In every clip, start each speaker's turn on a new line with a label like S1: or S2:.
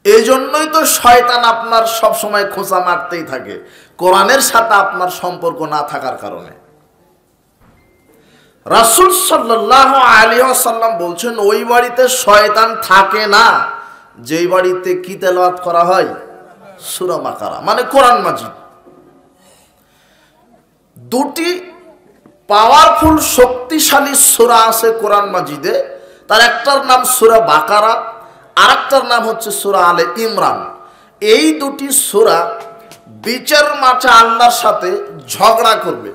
S1: এই জন্যই তো শয়তান আপনার সব সময় খোঁচা মারতেই থাকে, কোরআনের সাথে আপনার সম্পর্ক না থাকার কারণে। রাসূল সাল্লাল্লাহু আলাইহি ওয়াসাল্লাম বলছেন, ওই বাড়িতে শয়তান থাকে না যেই বাড়িতে কি তেলাওয়াত করা হয়, সূরা বাকারা মানে কোরআন মাজিদ। দুটি পাওয়ারফুল শক্তিশালী সূরা আছে কোরআন মাজিদে, তার একটার নাম সূরা বাকারা, আরেকটার নাম হচ্ছে সূরা আলে ইমরান। এই দুটি সূরা বিচার মাঠে আল্লাহর সাথে ঝগড়া করবে।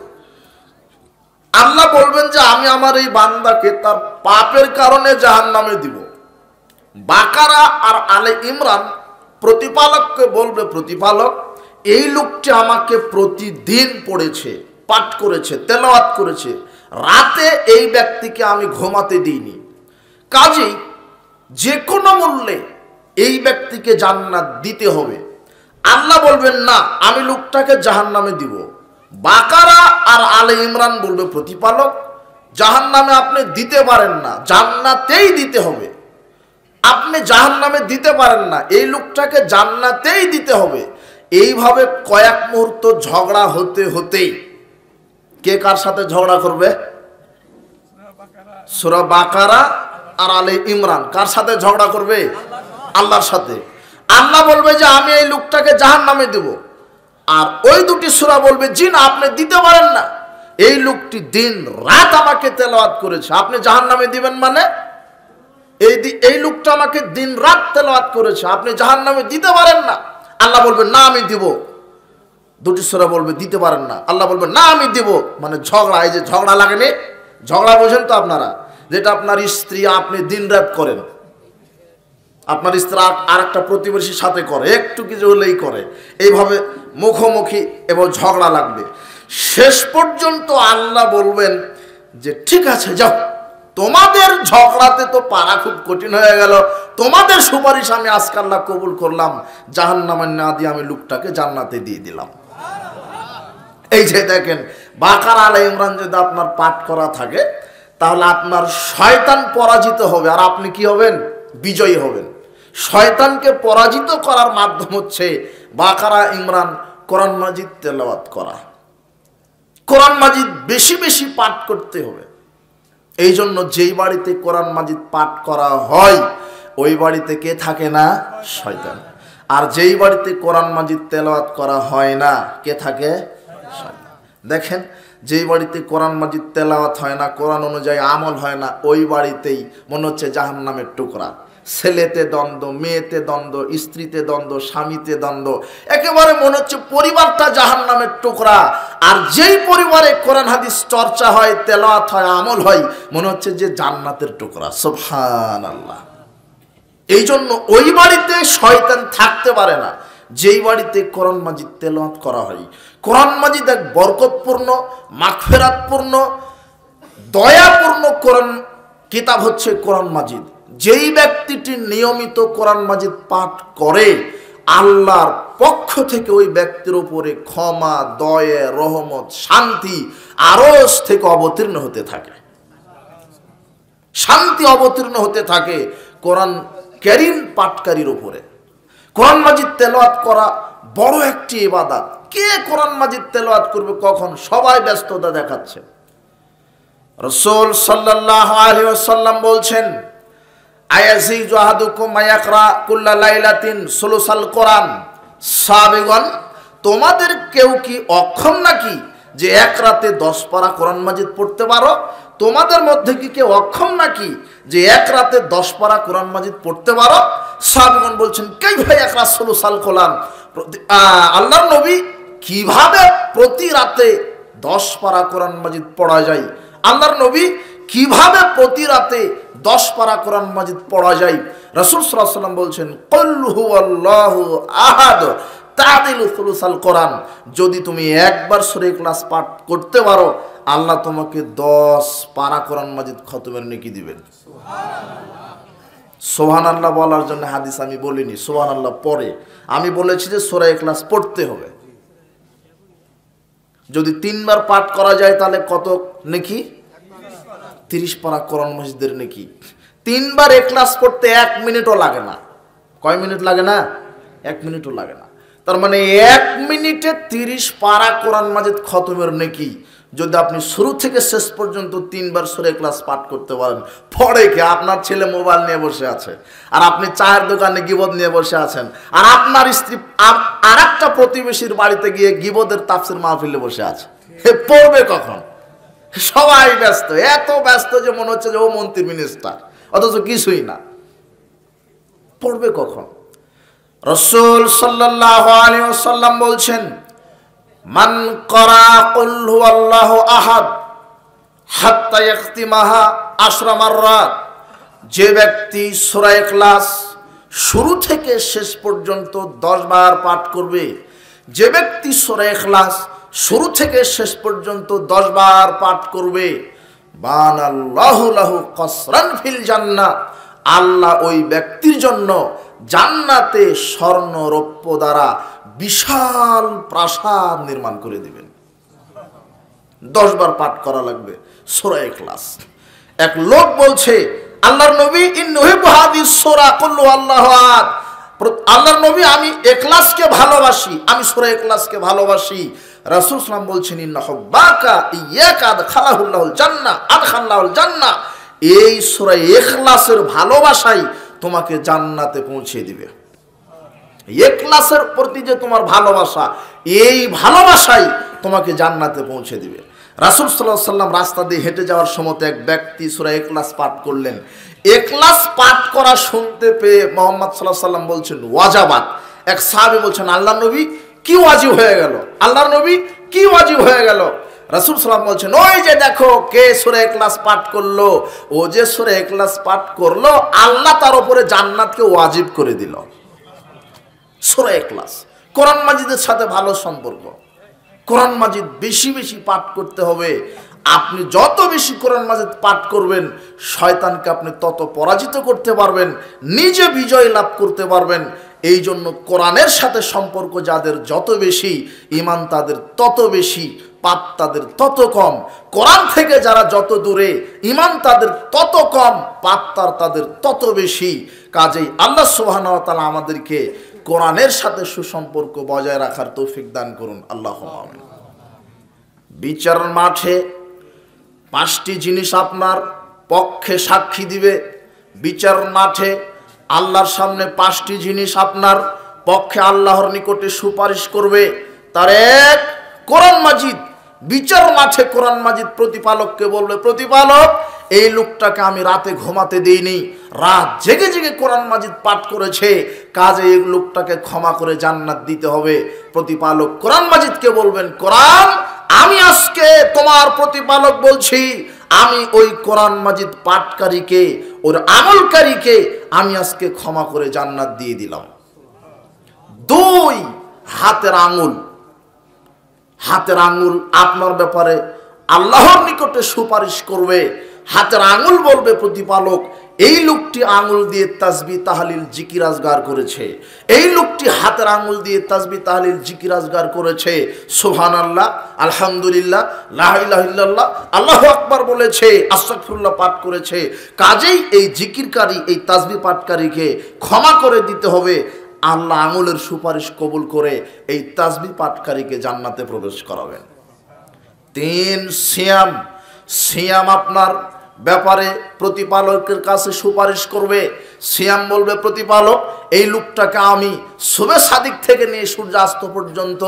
S1: আল্লাহ বলবেন যে আমি আমার এই বান্দাকে তার পাপের কারণে জাহান্নামে দিব। বাকারা আর আলে ইমরান প্রতিপালককে বলবে, প্রতিপালক এই লোকটি আমাকে প্রতিদিন পড়েছে, পাঠ করেছে, তেলাওয়াত করেছে, রাতে এই ব্যক্তিকে আমি ঘুমাতে দিইনি, কাজেই যে কোনো মূল্যে এই ব্যক্তিকে জান্নাত দিতে হবে। আল্লাহ বলবেন না, আমি লোকটাকে জাহান্নামে দিব। বাকারা আর আলে ইমরান বলবে, প্রতিপালক জাহান্নামে আপনি দিতে পারেন না, জান্নাতেই দিতে হবে। আপনি জাহান্নামে দিতে পারেন না, এই লোকটাকে জান্নাতেই দিতে হবে। এইভাবে কয়েক মুহূর্ত ঝগড়া হতে হতেই কে কার সাথে ঝগড়া করবে? সূরা বাকারা আর আলে ইমরান কার সাথে ঝগড়া করবে? আল্লাহর সাথে। আল্লাহ বলবে যে আমি এই লোকটাকে জাহান্নামে দেব, আর ওই দুটি সূরা বলবে জি না, আপনি দিতে পারেন না, এই লোকটি দিন রাত আমাকে তেলাওয়াত করেছে, আপনি জাহান্নামে দিবেন মানে এই লোকটা আমাকে দিন রাত তেলাওয়াত করেছে, আপনি জাহান্নামে দিতে পারেন না। আল্লাহ বলবেন না আমি দিব। দুটি সূরা বলবে দিতে পারেন না, আল্লাহ বলবেন না আমি দিব। মানে ঝগড়া, এই যে ঝগড়া লাগেনি, ঝগড়া বোঝেন তো আপনারা, যেটা আপনার স্ত্রী আপনি দিন রাত করেন, আপনার স্ত্রী আর একটা প্রতিবেশীর সাথে করে, একটু কিছু হলেই করে, এইভাবে মুখোমুখি এবং ঝগড়া লাগবে। শেষ পর্যন্ত আল্লাহ বলবেন যে ঠিক আছে যাও, তোমাদের ঝগড়াতে তো পারা খুব কঠিন হয়ে গেল, তোমাদের সুপারিশ আমি আজকে আল্লাহ কবুল করলাম, জাহান্নামে না দিয়ে আমি লোকটাকে জান্নাতে দিয়ে দিলাম। এই যে দেখেন, বাকারা আলে ইমরান যদি আপনার পাঠ করা থাকে তাহলে আপনার শয়তান পরাজিত হবে, আর আপনি কি হবেন? বিজয়ী হবেন। শয়তানকে পরাজিত করার মাধ্যম হচ্ছে বাকারা ইমরান কোরআন মাজিদ তেলাওয়াত করা। কোরআন মাজিদ বেশি বেশি পাঠ করতে হবে। এই জন্য যেই বাড়িতে কোরআন মাজিদ পাঠ করা হয় ওই বাড়িতে কে থাকে না? শয়তান। আর যেই বাড়িতে কোরআন মাজিদ তেলাওয়াত করা হয় না কে থাকে? শয়তান। দেখেন, যেই বাড়িতে কোরআন মাজিদ তেলাওয়াত হয় না, কোরআন অনুযায়ী আমল হয় না, ওই বাড়িতেই মনে হচ্ছে জাহান্নামের টুকরা। ছেলেতে দ্বন্দ্ব, মেয়েতে দ্বন্দ্ব, স্ত্রীতে দ্বন্দ্ব, স্বামীতে দ্বন্দ্ব, একেবারে মনে হচ্ছে পরিবারটা জাহান্নামের টুকরা। আর যেই পরিবারে কোরআন হাদিস চর্চা হয়, তেলাওয়াত হয়, আমল হয়, মনে হচ্ছে যে জান্নাতের টুকরা। সুবহানাল্লাহ। এই জন্য ওই বাড়িতে শয়তান থাকতে পারে না যেই বাড়িতে কোরআন মাজিদ তেলাওয়াত করা হয়। কোরআন মাজিদ এক বরকতপূর্ণ, মাগফিরাতপূর্ণ, দয়াপূর্ণ কোরআন কিতাব হচ্ছে কোরআন মাজিদ। যেই ব্যক্তিটি নিয়মিত কোরআন মাজিদ পাঠ করে আল্লাহর পক্ষ থেকে ওই ব্যক্তির উপরে ক্ষমা, দয়া, রহমত, শান্তি আরশ থেকে অবতীর্ণ হতে থাকে, শান্তি অবতীর্ণ হতে থাকে কোরআন কারীম পাঠকারীর উপরে। কোরআন মাজিদ তেলাওয়াত করা বড় একটি ইবাদত। কে কোরআন মাজিদ তেলাওয়াত করবে কখন? সবাই ব্যস্ততা দেখাচ্ছে। রাসূল সাল্লাল্লাহু আলাইহি ওয়াসাল্লাম বলছেন, আয়াজিজু আহাদুকুম মায়াকরা কুল্লা লাইলাতিন সুলুসাল কোরআন। সাহাবীগণ, তোমাদের কেউ কি অক্ষম নাকি যে এক রাতে 10 পারা কোরআন মাজিদ পড়তে পারো? তোমাদের মধ্যে কি কেউ অক্ষম নাকি যে এক রাতে 10 পারা কোরআন মাজিদ পড়তে পারো? সাহাবীগণ বলছেন, কাইফা ইয়াকরা সুলুসাল কোরআন। আল্লাহর নবী, কিভাবে প্রতি রাতে 10 পারা কোরআন মাজিদ পড়া যায়? আল্লাহর নবী, কিভাবে প্রতি রাতে 10 পারা কোরআন মাজিদ পড়া যায়? রাসূল সাল্লাল্লাহু আলাইহি ওয়াসাল্লাম বলছেন, কুল হুয়াল্লাহু আহাদ তাদিলু সুলুসাল কোরআন। যদি তুমি একবার সূরা ইখলাস পাঠ করতে পারো, আল্লাহ তোমাকে 10 পারা কোরআন মাজিদ খতমের নেকি দিবেন। সুবহানাল্লাহ বলার জন্য হাদিস আমি বলিনি, সুবহানাল্লাহ পরে আমি বলেছি যে সূরা ইখলাস পড়তে হবে। যদি 3 বার পাঠ করা যায় তাহলে কত নেকি? 30 পারা কোরআন মাজিদের নেকি। 3 বার ইখলাস পড়তে 1 মিনিটও লাগে না। কয় মিনিট লাগে না? 1 মিনিটও লাগে না। তার মানে 1 মিনিটে 30 পারা কোরআন মাজিদ খতমের নেকি যদি আপনি শুরু থেকে শেষ পর্যন্ত 3 বার সূরা ইখলাস পাঠ করতে পারেন। পড়ে কি আপনার ছেলে মোবাইল নিয়ে বসে আছে, আর আপনি চায়ের দোকানে গীবত নিয়ে বসে আছেন, আর আপনার স্ত্রী আর একটা প্রতিবেশীর বাড়িতে গিয়ে গীবতের তাফসীর মাহফিলে বসে আছে, পড়বে কখন? সবাই ব্যস্ত, এত ব্যস্ত যে মনে হচ্ছে যে ও মন্ত্রী মিনিস্টার, অথচ কিছুই না। পড়বে কখন? রাসূল সাল্লাল্লাহু আলাইহি ওয়াসাল্লাম বলছেন, মান ক্বারা কুল হুয়াল্লাহু আহাদ হাত্তা ইয়াখতিমাহা 10 মাররাত, যে ব্যক্তি সূরা ইখলাস শুরু থেকে শেষ পর্যন্ত 10 বার পাঠ করবে, যে ব্যক্তি সূরা ইখলাস শুরু থেকে শেষ পর্যন্ত 10 বার পাঠ করবে, বানাল্লাহু লাহু কসরান ফিল জান্নাহ, আল্লাহ ওই ব্যক্তির জন্য জান্নাতে স্বর্ণ রৌপ্য দ্বারা বিশাল প্রাসাদ নির্মাণ করে দিবেন। 10 বার পাঠ করা লাগবে সূরা ইখলাস। এক লোক বলছে, আল্লাহর নবী ইন্নুহিব্বু হাদিস সূরা কুল হুয়াল্লাহু আহাদ, আল্লাহর নবী আমি ইখলাসকে ভালোবাসি, আমি সূরা ইখলাসকে ভালোবাসি। রাসূল সাল্লাল্লাহু আলাইহি ওয়াসাল্লাম বলছেন, ইন্না হুব্বাকা ইয়াকা আদখালাহুল্লাহুল জান্নাহ আদখালাহুল জান্নাহ, এই সূরা ইখলাসের ভালোবাসাই তোমাকে জান্নাতে পৌঁছে দিবে। ইখলাসের প্রতি যে তোমার ভালোবাসা, এই ভালোবাসাই তোমাকে জান্নাতে পৌঁছে দিবে। রাসূল সাল্লাল্লাহু আলাইহি ওয়াসাল্লাম রাস্তা দিয়ে হেঁটে যাওয়ার সময় এক ব্যক্তি সূরা ইখলাস পাঠ করলেন। ইখলাস পাঠ করা শুনতে পেয়ে মুহাম্মদ সাল্লাল্লাহু আলাইহি ওয়াসাল্লাম বলছেন ওয়াজাবাত। এক সাহাবী বলছেন, আল্লাহর নবী কি ওয়াজিব হয়ে গেল? আল্লাহর নবী কি ওয়াজিব হয়ে গেল? রাসূল সাল্লাল্লাহু আলাইহি ওয়াসাল্লাম বলছেন, ওই যে দেখো কে সূরা ইখলাস পাঠ করলো, ও যে সূরা ইখলাস পাঠ করলো আল্লাহ তার উপরে জান্নাতকে ওয়াজিব করে দিল। সূরা ইখলাস কোরআন মাজিদের সাথে ভালো সম্পর্ক। কোরআন মাজিদ বেশি বেশি পাঠ করতে হবে। আপনি যত বেশি কোরআন মাজিদ পাঠ করবেন, শয়তানকে আপনি তত পরাজিত করতে পারবেন, নিজে বিজয় লাভ করতে পারবেন। এই জন্য কোরআনের সাথে সম্পর্ক যাদের যত বেশি, ঈমান তাদের তত বেশি, পাপ তাদের তত কম। কোরআন থেকে যারা যত দূরে, ঈমান তাদের তত কম, পাপ তাদের তত বেশি। কাজেই আল্লাহ সুবহানাহু ওয়া তাআলা আমাদেরকে কোরআনের সাথে সুসম্পর্ক বজায় রাখার তৌফিক দান করুন, আল্লাহুম্মা আমিন। বিচার মাঠে 5টি জিনিস আপনার পক্ষে সাক্ষী দিবে। বিচার মাঠে আল্লাহর সামনে 5টি জিনিস আপনার পক্ষে আল্লাহর নিকটে সুপারিশ করবে। তার এক, কোরআন মাজিদ। বিচার মাঠে কোরআন মাজিদ প্রতিপালককে বলবে, প্রতিপালক এই লোকটাকে আমি রাতে ঘুমাতে দেইনি, রাত জেগে জেগে কোরআন মাজিদ পাঠ করেছে, কাজে এই লোকটাকে ক্ষমা করে জান্নাত দিতে হবে। প্রতিপালক কোরআন মাজিদকে বলবেন, কোরআন আমি আজকে তোমার প্রতিপালক বলছি, আমি ওই কোরআন মাজিদ পাঠকারীকে, ওর আমলকারীকে আমি আজকে ক্ষমা করে জান্নাত দিয়ে দিলাম। 2, হাতের আঙ্গুল। হাতের আঙ্গুল আপনার ব্যাপারে আল্লাহর নিকটে সুপারিশ করবে। হাতের আঙ্গুল বলবে, প্রতিপালক এই লোকটি আঙ্গুল দিয়ে তাসবিহ তাহলিল জিকির আজগার করেছে, এই লোকটি হাতের আঙ্গুল দিয়ে তাসবিহ তাহলিল জিকির আজগার করেছে, সুবহানাল্লাহ, আলহামদুলিল্লাহ, লা ইলাহা ইল্লাল্লাহ, আল্লাহু আকবার বলেছে, আস্তাগফিরুল্লাহ পাঠ করেছে। কাজেই এই জিকিরকারী, এই তাসবিহ পাঠকারীকে ক্ষমা করে দিতে হবে। আল্লাহ আঙ্গুলের সুপারিশ কবুল করে এই তাসবিহ পাঠকারীকে জান্নাতে প্রবেশ করাবেন। 3, সিয়াম। সিয়াম আপনার ব্যাপারে প্রতিপালকের কাছে সুপারিশ করবে। সিয়াম বলবে, প্রতিপালক এই লোকটাকে আমি শুভে সাদিক থেকে নিয়ে সূর্যাস্ত পর্যন্ত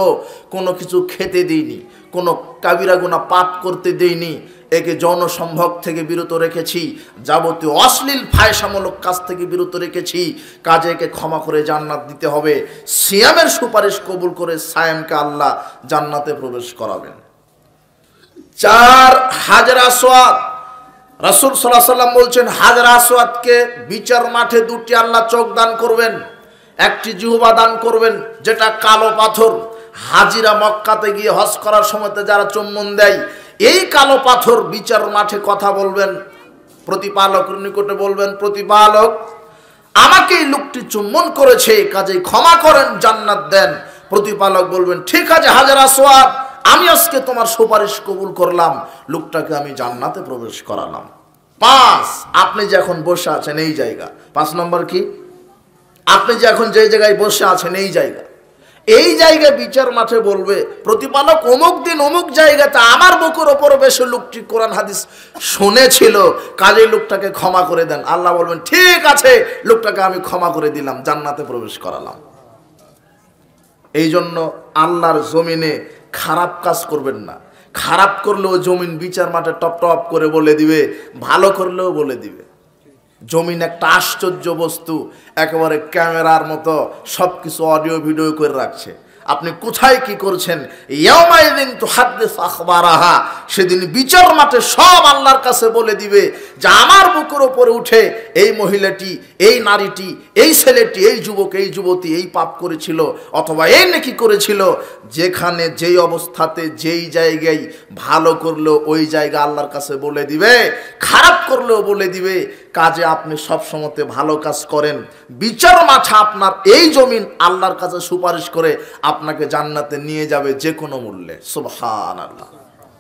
S1: কোনো কিছু খেতে দিইনি, কোনো কাবিরা গুনাহ পাপ করতে দেইনি, একে যৌন সম্ভোগ থেকে বিরত রেখেছি, যাবতীয় অশ্লীল ফায়সামূলক কাজ থেকে বিরত রেখেছি, কাজে একে ক্ষমা করে জান্নাত দিতে হবে। সিয়ামের সুপারিশ কবুল করে সায়েমকে আল্লাহ জান্নাতে প্রবেশ করাবেন। 4, হাজর আসওয়াদ। রাসূল সাল্লাল্লাহু আলাইহি ওয়াসাল্লাম বলছেন, হাজর আসওয়াদকে বিচার মাঠে 2টি আল্লাহ চোখ দান করবেন, 1টি জিহ্বা দান করবেন, যেটা কালো পাথর। হাজিরা মক্কাতে গিয়ে হজ করার সময়তে যারা চুম্বন দেয়, এই কালো পাথর বিচার মাঠে কথা বলবেন, প্রতিপালকের নিকটে বলবেন, প্রতিপালক আমাকে এই লোকটি চুম্বন করেছে, কাজেই ক্ষমা করেন, জান্নাত দেন। প্রতিপালক বলবেন, ঠিক আছে হাজর আসওয়াদ, আমি আজকে তোমার সুপারিশ কবুল করলাম, লোকটাকে আমি জান্নাতে প্রবেশ করালাম। 5, আপনি যে এখন বসে আছেন এই জায়গা, 5 নম্বর কি? আপনি যে এখন যে জায়গায় বসে আছেন এই জায়গায় বিচার মাঠে বলবে প্রতিপালক অমুক দিন অমুক জায়গাতে আমার বুকের ওপরে বসে লোকটি কোরআন হাদিস শুনেছিল, কাজেই লোকটাকে ক্ষমা করে দেন। আল্লাহ বলবেন ঠিক আছে, লোকটাকে আমি ক্ষমা করে দিলাম, জান্নাতে প্রবেশ করালাম। এই জন্য আল্লাহর জমিনে খারাপ কাজ করবেন না। খারাপ করলেও জমিন বিচার মাঠে টপ টপ করে বলে দিবে, ভালো করলেও বলে দিবে। জমিন একটা আশ্চর্য বস্তু, একেবারে ক্যামেরার মতো সবকিছু অডিও ভিডিও করে রাখছে। আপনি কোথায় কি করছেন, ইয়াউমাইদিন তুহাদ্দিসু আখবারাহা, সেদিন বিচার মাঠে সব আল্লাহর কাছে বলে দিবে যে আমার বুকের উপরে উঠে এই মহিলাটি, এই নারীটি, এই ছেলেটি, এই যুবক, এই যুবতী এই পাপ করেছিল অথবা এই নেকি করেছিল। যেখানে যেই অবস্থাতে যেই জায়গায় ভালো করলো ওই জায়গা আল্লাহর কাছে বলে দিবে, খারাপ করলেও বলে দিবে। কাজে আপনি সবসময়তে ভালো কাজ করেন, বিচার মাঠে আপনার এই জমিন আল্লাহর কাছে সুপারিশ করে আপনাকে জান্নাতে নিয়ে যাবে যে কোনো মূল্যে। সুবহানাল্লাহ।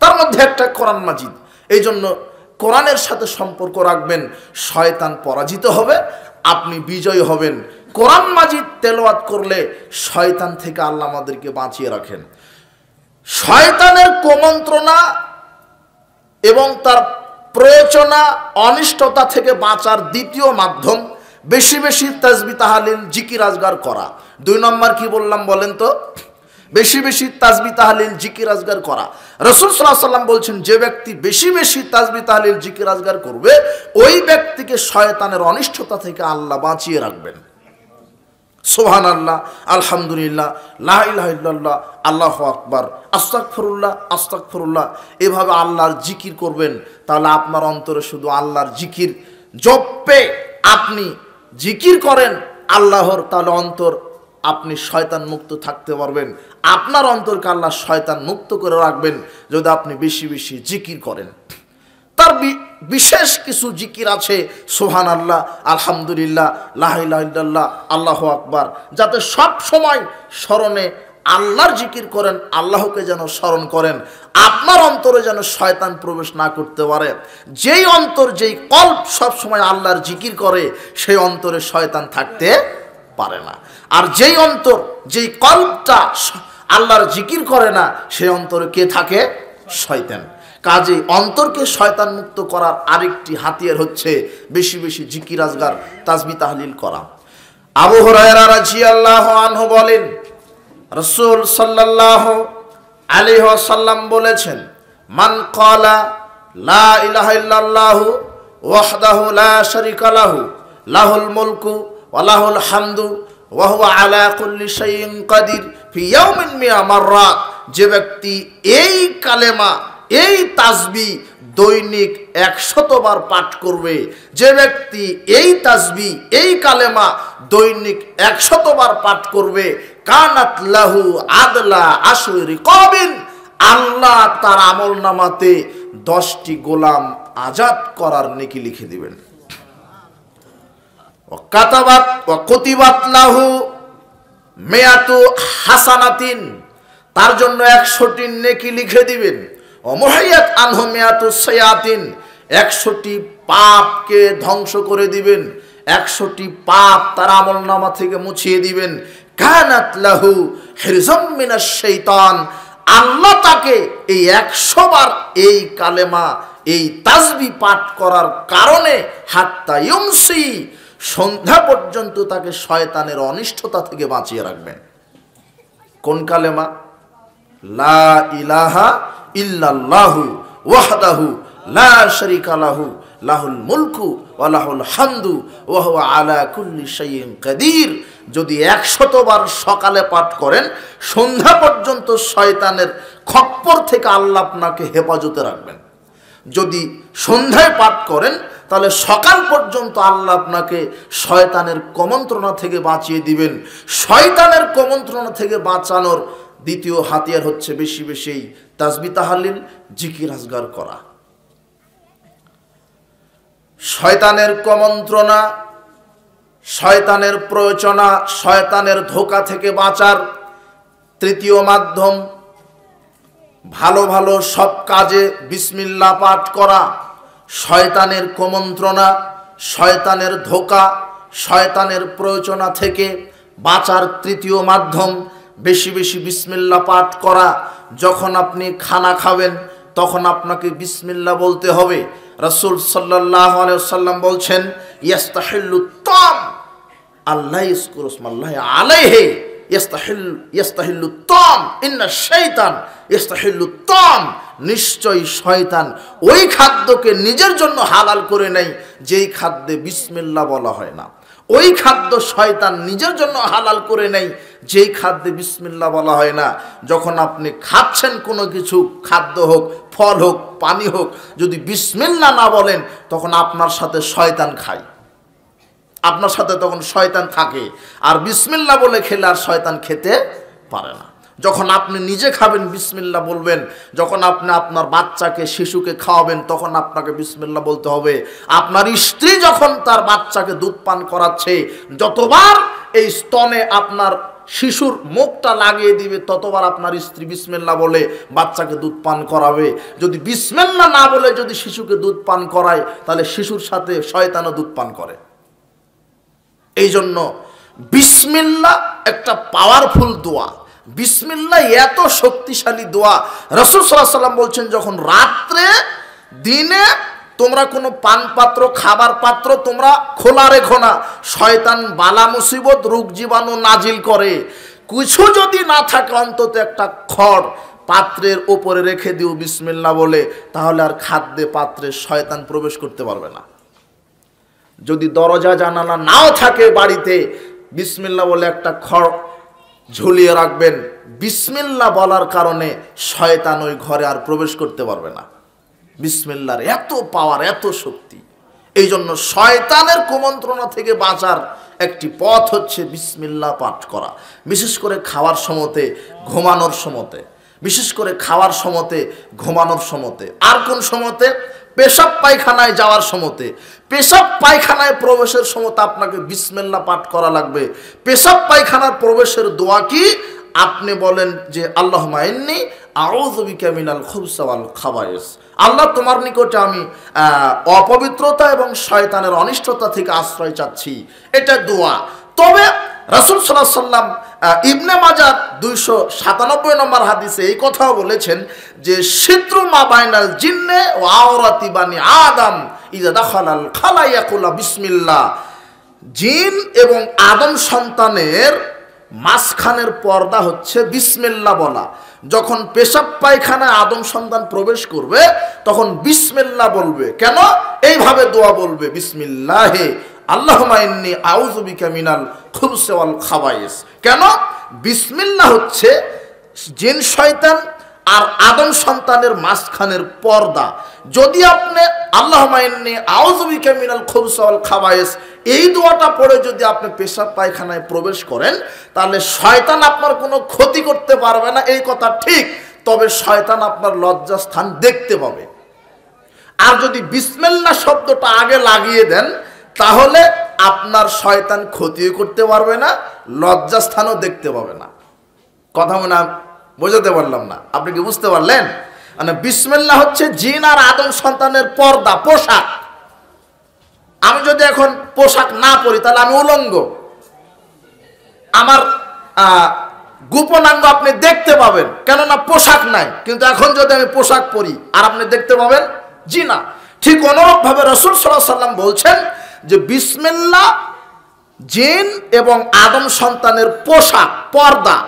S1: তার মধ্যে একটা কোরআন মাজিদ। এই জন্য কোরআনের সাথে সম্পর্ক রাখবেন, শয়তান পরাজিত হবে, আপনি বিজয়ী হবেন। কোরআন মাজিদ তেলাওয়াত করলে শয়তান থেকে আল্লাহ আমাদেরকে বাঁচিয়ে রাখেন। শয়তানের কুমন্ত্রণা এবং তার প্রয়োজনা অনিষ্টতা থেকে বাঁচার দ্বিতীয় মাধ্যম বেশি বেশি তাসবিহ তাহলিল জিকির আজগার করা। 2 নম্বর কি বললাম বলেন তো? বেশি বেশি তাসবিহ তাহলিল জিকির আজগার করা। রাসূল সাল্লাল্লাহু আলাইহি ওয়াসাল্লাম বলছেন যে ব্যক্তি বেশি বেশি তাসবিহ তাহলিল জিকির আজগার করবে ওই ব্যক্তিকে শয়তানের অনিষ্টতা থেকে আল্লাহ বাঁচিয়ে রাখবেন। সুবহানাল্লাহ, আলহামদুলিল্লাহ, লা ইলাহা ইল্লাল্লাহ, আল্লাহু আকবার, আস্তাগফিরুল্লাহ, আস্তাগফিরুল্লাহ, এভাবে আল্লাহর জিকির করবেন। তাহলে আপনার অন্তরে শুধু আল্লাহর জিকির জপে আপনি জিকির করেন আল্লাহর, তাহলে অন্তর আপনি শয়তান মুক্ত থাকতে পারবেন। আপনার অন্তরকে আল্লাহ শয়তান মুক্ত করে রাখবেন যদি আপনি বেশি বেশি জিকির করেন। তার বিশেষ কিছু জিকির আছে, সুবহানাল্লাহ, আলহামদুলিল্লাহ, লা ইলাহা ইল্লাল্লাহ, আল্লাহু আকবার, যাতে সব সময় স্মরণে আল্লাহর জিকির করেন, আল্লাহকে যেন স্মরণ করেন, আপনার অন্তরে যেন শয়তান প্রবেশ না করতে পারে। যেই অন্তর, যেই কল্প সব সময় আল্লাহর জিকির করে সেই অন্তরে শয়তান থাকতে পারে না। আর যেই অন্তর, যেই কল্পটা আল্লাহর জিকির করে না সেই অন্তরে কে থাকে? শয়তান। কাজে অন্তরকে শয়তান মুক্ত করার আরেকটি হাতিয়ার হচ্ছে বেশি বেশি জিকির আজগার তাসবিহ তাহলিল করা। আবু হুরায়রা রাদিয়াল্লাহু আনহু বলেন, রাসূল সাল্লাল্লাহু আলাইহি ওয়াসাল্লাম বলেছেন, মান ক্বালা লা ইলাহা ইল্লাল্লাহু ওয়াহদাহু লা শারীকা লাহু লাহুল মুলকু ওয়া লাহুল হামদু ওয়া হুয়া আলা কুল্লি শাইইন কাদির ফি ইয়াউমিন মিয়া মাররা, যে ব্যক্তি এই কালেমা, এই তাসবিহ দৈনিক 100 বার পাঠ করবে, যে ব্যক্তি এই তাসবিহ, এই কালেমা দৈনিক 100 বার পাঠ করবে, কানাত লাহু আদলা আশরি রিকাবিন, আল্লাহ তার আমলনামাতে 10টি গোলাম আজাদ করার নেকি লিখে দিবেন। কাতাবাত ওয়া কুতিবাত লাহু মিয়াতু হাসানাতিন, তার জন্য 100টি নেকি লিখে দিবেন। অমহায়াত আনহু মিয়াতু সায়াতিন, 100টি পাপকে ধ্বংস করে দিবেন, 100টি পাপ তার আমলনামা থেকে মুছিয়ে দিবেন। কানাত লাহু হিরজাম মিনাশ শাইতান, আল্লাহ তাকে এই 100 বার এই কালেমা, এই তাসবিহ পাঠ করার কারণে হাত্তা ইউমসি, সন্ধ্যা পর্যন্ত তাকে শয়তানের অনিষ্টতা থেকে বাঁচিয়ে রাখবেন। কোন কালেমা? লা ইলাহা ইল্লাল্লাহু ওয়াহদাহু লা শারীকা লাহু লাহুল মুলকু ওয়া লাহুল হামদু ওয়া হুয়া আলা কুল্লি শাইইন কাদির। যদি 100 বার সকালে পাঠ করেন সন্ধ্যা পর্যন্ত শয়তানের খপ্পর থেকে আল্লাহ আপনাকে হেফাজতে রাখবেন। যদি সন্ধ্যায় পাঠ করেন তাহলে সকাল পর্যন্ত আল্লাহ আপনাকে শয়তানের কুমন্ত্রণা থেকে বাঁচিয়ে দিবেন। শয়তানের কুমন্ত্রণা থেকে বাঁচানোর দ্বিতীয় হাতিয়ার হচ্ছে বেশি বেশি তাসবিহ তাহলিল জিকির আজগার করা। শয়তানের কুমন্ত্রণা, শয়তানের প্ররোচনা, শয়তানের ধোঁকা থেকে বাঁচার তৃতীয় মাধ্যম ভালো ভালো সব কাজে বিসমিল্লাহ পাঠ করা। শয়তানের কুমন্ত্রণা, শয়তানের ধোঁকা, শয়তানের প্রয়োজনা থেকে বাঁচার তৃতীয় মাধ্যম বেশি বেশি বিসমিল্লাহ পাঠ করা। যখন আপনি খানা খাবেন তখন আপনাকে বিসমিল্লাহ বলতে হবে। রাসূল সাল্লাল্লাহু আলাইহি ওয়াসাল্লাম বলছেন, ইয়াস্তাহিল্লু তাম আল্লাহ ইয়াজকুরু ইসমাল্লাহি আলাইহি ইয়াস্তাহিল্লু তাম ইন্না শাইতান ইয়াস্তাহিল্লু তাম, নিশ্চয় শয়তান ওই খাদ্যকে নিজের জন্য হালাল করে নেয় যেই খাদ্যে বিসমিল্লাহ বলা হয় না। ওই খাদ্য শয়তান নিজের জন্য হালাল করে নেয় যেই খাদ্যে বিসমিল্লাহ বলা হয় না। যখন আপনি খাচ্ছেন কোনো কিছু, খাদ্য হোক, ফল হোক, পানি হোক, যদি বিসমিল্লাহ না বলেন তখন আপনার সাথে শয়তান খায়, আপনার সাথে তখন শয়তান থাকে। আর বিসমিল্লাহ বলে খেলে আর শয়তান খেতে পারে না। যখন আপনি নিজে খাবেন বিসমিল্লাহ বলবেন, যখন আপনি আপনার বাচ্চাকে, শিশুকে খাওয়াবেন তখন আপনাকে বিসমিল্লাহ বলতে হবে। আপনার স্ত্রী যখন তার বাচ্চাকে দুধ পান করাচ্ছে, যতবার এই স্তনে আপনার শিশুর মুখটা লাগিয়ে দিবে ততবার আপনার স্ত্রী বিসমিল্লাহ বলে বাচ্চাকে দুধ পান করাবে। যদি বিসমিল্লাহ না বলে যদি শিশুকে দুধ পান করায় তাহলে শিশুর সাথে শয়তানও দুধ পান করে। এই জন্য বিসমিল্লাহ একটা পাওয়ারফুল দোয়া। বিসমিল্লাহ এত শক্তিশালী দোয়া। রাসূল সাল্লাল্লাহু আলাইহি ওয়াসাল্লাম বলছেন, যখন রাত্রে দিনে তোমরা কোনো পান পাত্র, খাবার পাত্র তোমরা খোলা রেখো না, শয়তান বালা মুসিবত, রোগ জীবাণু নাজিল করে। কিছু যদি না থাকে অন্তত একটা খড় পাত্রের ওপরে রেখে দিও বিসমিল্লাহ বলে, তাহলে আর খাদ্যে পাত্রে শয়তান প্রবেশ করতে পারবে না। যদি দরজা জানালা নাও থাকে বাড়িতে, বিসমিল্লাহ বলে একটা খড় ঝুলিয়ে রাখবেন। বিসমিল্লাহ বলার কারণে শয়তান ওই ঘরে আর প্রবেশ করতে পারবে না। বিসমিল্লাহর এত পাওয়ার, এত শক্তি। এই জন্য শয়তানের কুমন্ত্রণা থেকে বাঁচার একটি পথ হচ্ছে বিসমিল্লাহ পাঠ করা। বিশেষ করে খাওয়ার সময়তে, ঘুমানোর সময়তে, বিশেষ করে খাওয়ার সময়তে, ঘুমানোর সময়তে। আর কোন সময়তে? পেশাব পায়খানায় যাওয়ার সময়তে। পেশাব পায়খানায় প্রবেশের সময় আপনাকে বিসমিল্লাহ পাঠ করা লাগবে। পেশাব পায়খানার প্রবেশের দোয়া কি? আপনি বলেন যে আল্লাহুম্মা ইন্নী আউযু বিকা মিনাল খুবসি ওয়াল খাবায়েস, আল্লাহ তোমার নিকটে আমি অপবিত্রতা এবং শয়তানের অনিষ্টতা থেকে আশ্রয় চাচ্ছি। এটা দোয়া। তবে রাসূল সাল্লাল্লাহু আলাইহি ওয়াসাল্লাম ইবনে মাজাহ 297 নম্বর হাদিসে এই কথাও বলেছেন যে সিত্রু মা বাইনাল জিন্নে ওয়া আওরাতি বানি আদম ইযা দাখালাল খালা ইয়াকুলা বিসমিল্লাহ। জিন এবং আদম সন্তানের মাঝখানের পর্দা হচ্ছে বিসমিল্লাহ বলা। যখন পেশাব পায়খানায় আদম সন্তান প্রবেশ করবে তখন বিসমিল্লাহ বলবে। কেন? এইভাবে দোয়া বলবে, বিসমিল্লাহে আল্লাহুম্মা ইন্নী আউযু বিকা মিনাল খুবসি ওয়াল খাবায়েস। কেন? বিসমিল্লাহ হচ্ছে জিন শয়তান আর আদম সন্তানের মাঝখানের পর্দা। যদি আপনি আল্লাহুম্মা ইন্নী আউযু বিকা মিনাল খুবসি ওয়াল খাবায়েস এই দোয়াটা পড়ে যদি আপনি পেশাব পায়খানায় প্রবেশ করেন তাহলে শয়তান আপনার কোনো ক্ষতি করতে পারবে না, এই কথা ঠিক। তবে শয়তান আপনার লজ্জাস্থান দেখতে পাবে। আর যদি বিসমিল্লাহ শব্দটা আগে লাগিয়ে দেন তাহলে আপনার শয়তান ক্ষতিও করতে পারবে না, লজ্জাস্থানও দেখতে পাবে না। কথা মনে বোঝাতে পারলাম না? আপনি কি বুঝতে পারলেন? মানে বিসমিল্লাহ হচ্ছে জিন আর আদম সন্তানের পর্দা, পোশাক। আমি যদি এখন পোশাক না পরি তাহলে আমি উলঙ্গ, আমার গোপনাঙ্গ আপনি দেখতে পাবেন, কেননা পোশাক নাই। কিন্তু এখন যদি আমি পোশাক পরি আর আপনি দেখতে পাবেন? জি না। ঠিক অনুরূপভাবে রাসূল সাল্লাল্লাহু আলাইহি ওয়াসাল্লাম বলছেন যে বিসমিল্লাহ জিন এবং আদম সন্তানের পোশাক, পর্দা।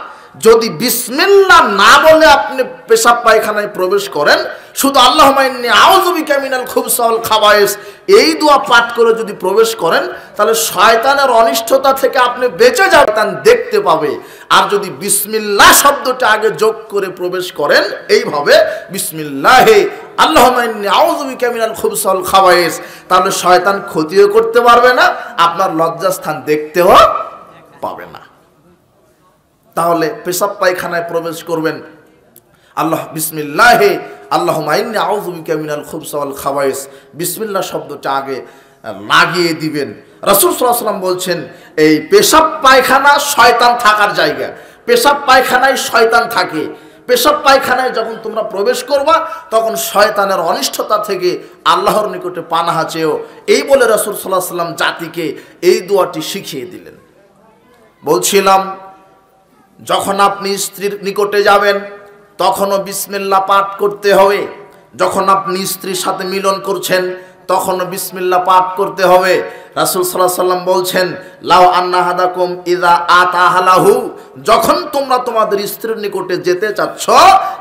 S1: যদি বিসমিল্লাহ না বলে আপনি পেশাব পায়খানায় প্রবেশ করেন, শুধু আল্লাহুম্মা ইন্নী আউযু বিকা মিনাল খুবসি ওয়াল খাবায়েস এই দোয়া পাঠ করে যদি প্রবেশ করেন তাহলে শয়তানের অনিষ্টতা থেকে আপনি বেঁচে যাবেন, শয়তান দেখতে পাবে। আর যদি বিসমিল্লাহ শব্দটা আগে যোগ করে প্রবেশ করেন এইভাবে, বিসমিল্লাহে আল্লাহুম্মা ইন্নী আউযু বিকা মিনাল খুবসি ওয়াল খাবায়েস, তাহলে শয়তান ক্ষতিও করতে পারবে না, আপনার লজ্জাস্থান দেখতেও পাবে না। তাহলে পেশাব পায়খানায় প্রবেশ করবেন, আল্লাহ বিসমিল্লাহে আল্লাহুম্মা ইন্নী আউযু বিকা মিনাল খুবসি ওয়াল খাবায়েস বিসমিল্লাহ শব্দটা আগে লাগিয়ে দিবেন। রাসূল সাল্লাল্লাহু আলাইহি ওয়াসাল্লাম বলছেন এই পেশাব পায়খানা শয়তান থাকার জায়গা। পেশাব পায়খানায় শয়তান থাকে। পেশাব পায়খানায় যখন তোমরা প্রবেশ করবা তখন শয়তানের অনিষ্টতা থেকে আল্লাহর নিকটে পানাহা চেও। এই বলে রাসূল সাল্লাল্লাহু আলাইহি ওয়াসাল্লাম জাতিকে এই দোয়াটি শিখিয়ে দিলেন। বলছিলাম, যখন আপনি স্ত্রীর নিকটে যাবেন তখনও বিসমিল্লাহ পাঠ করতে হবে। যখন আপনি স্ত্রীর সাথে মিলন করছেন তখনও বিসমিল্লাহ পাঠ করতে হবে। রাসূল সাল্লাল্লাহু আলাইহি ওয়াসাল্লাম বলছেন, লাউ আন্না হাদাকুম ইযা আতাহালাহু, যখন তোমরা তোমাদের স্ত্রীর নিকটে যেতে চাচ্ছ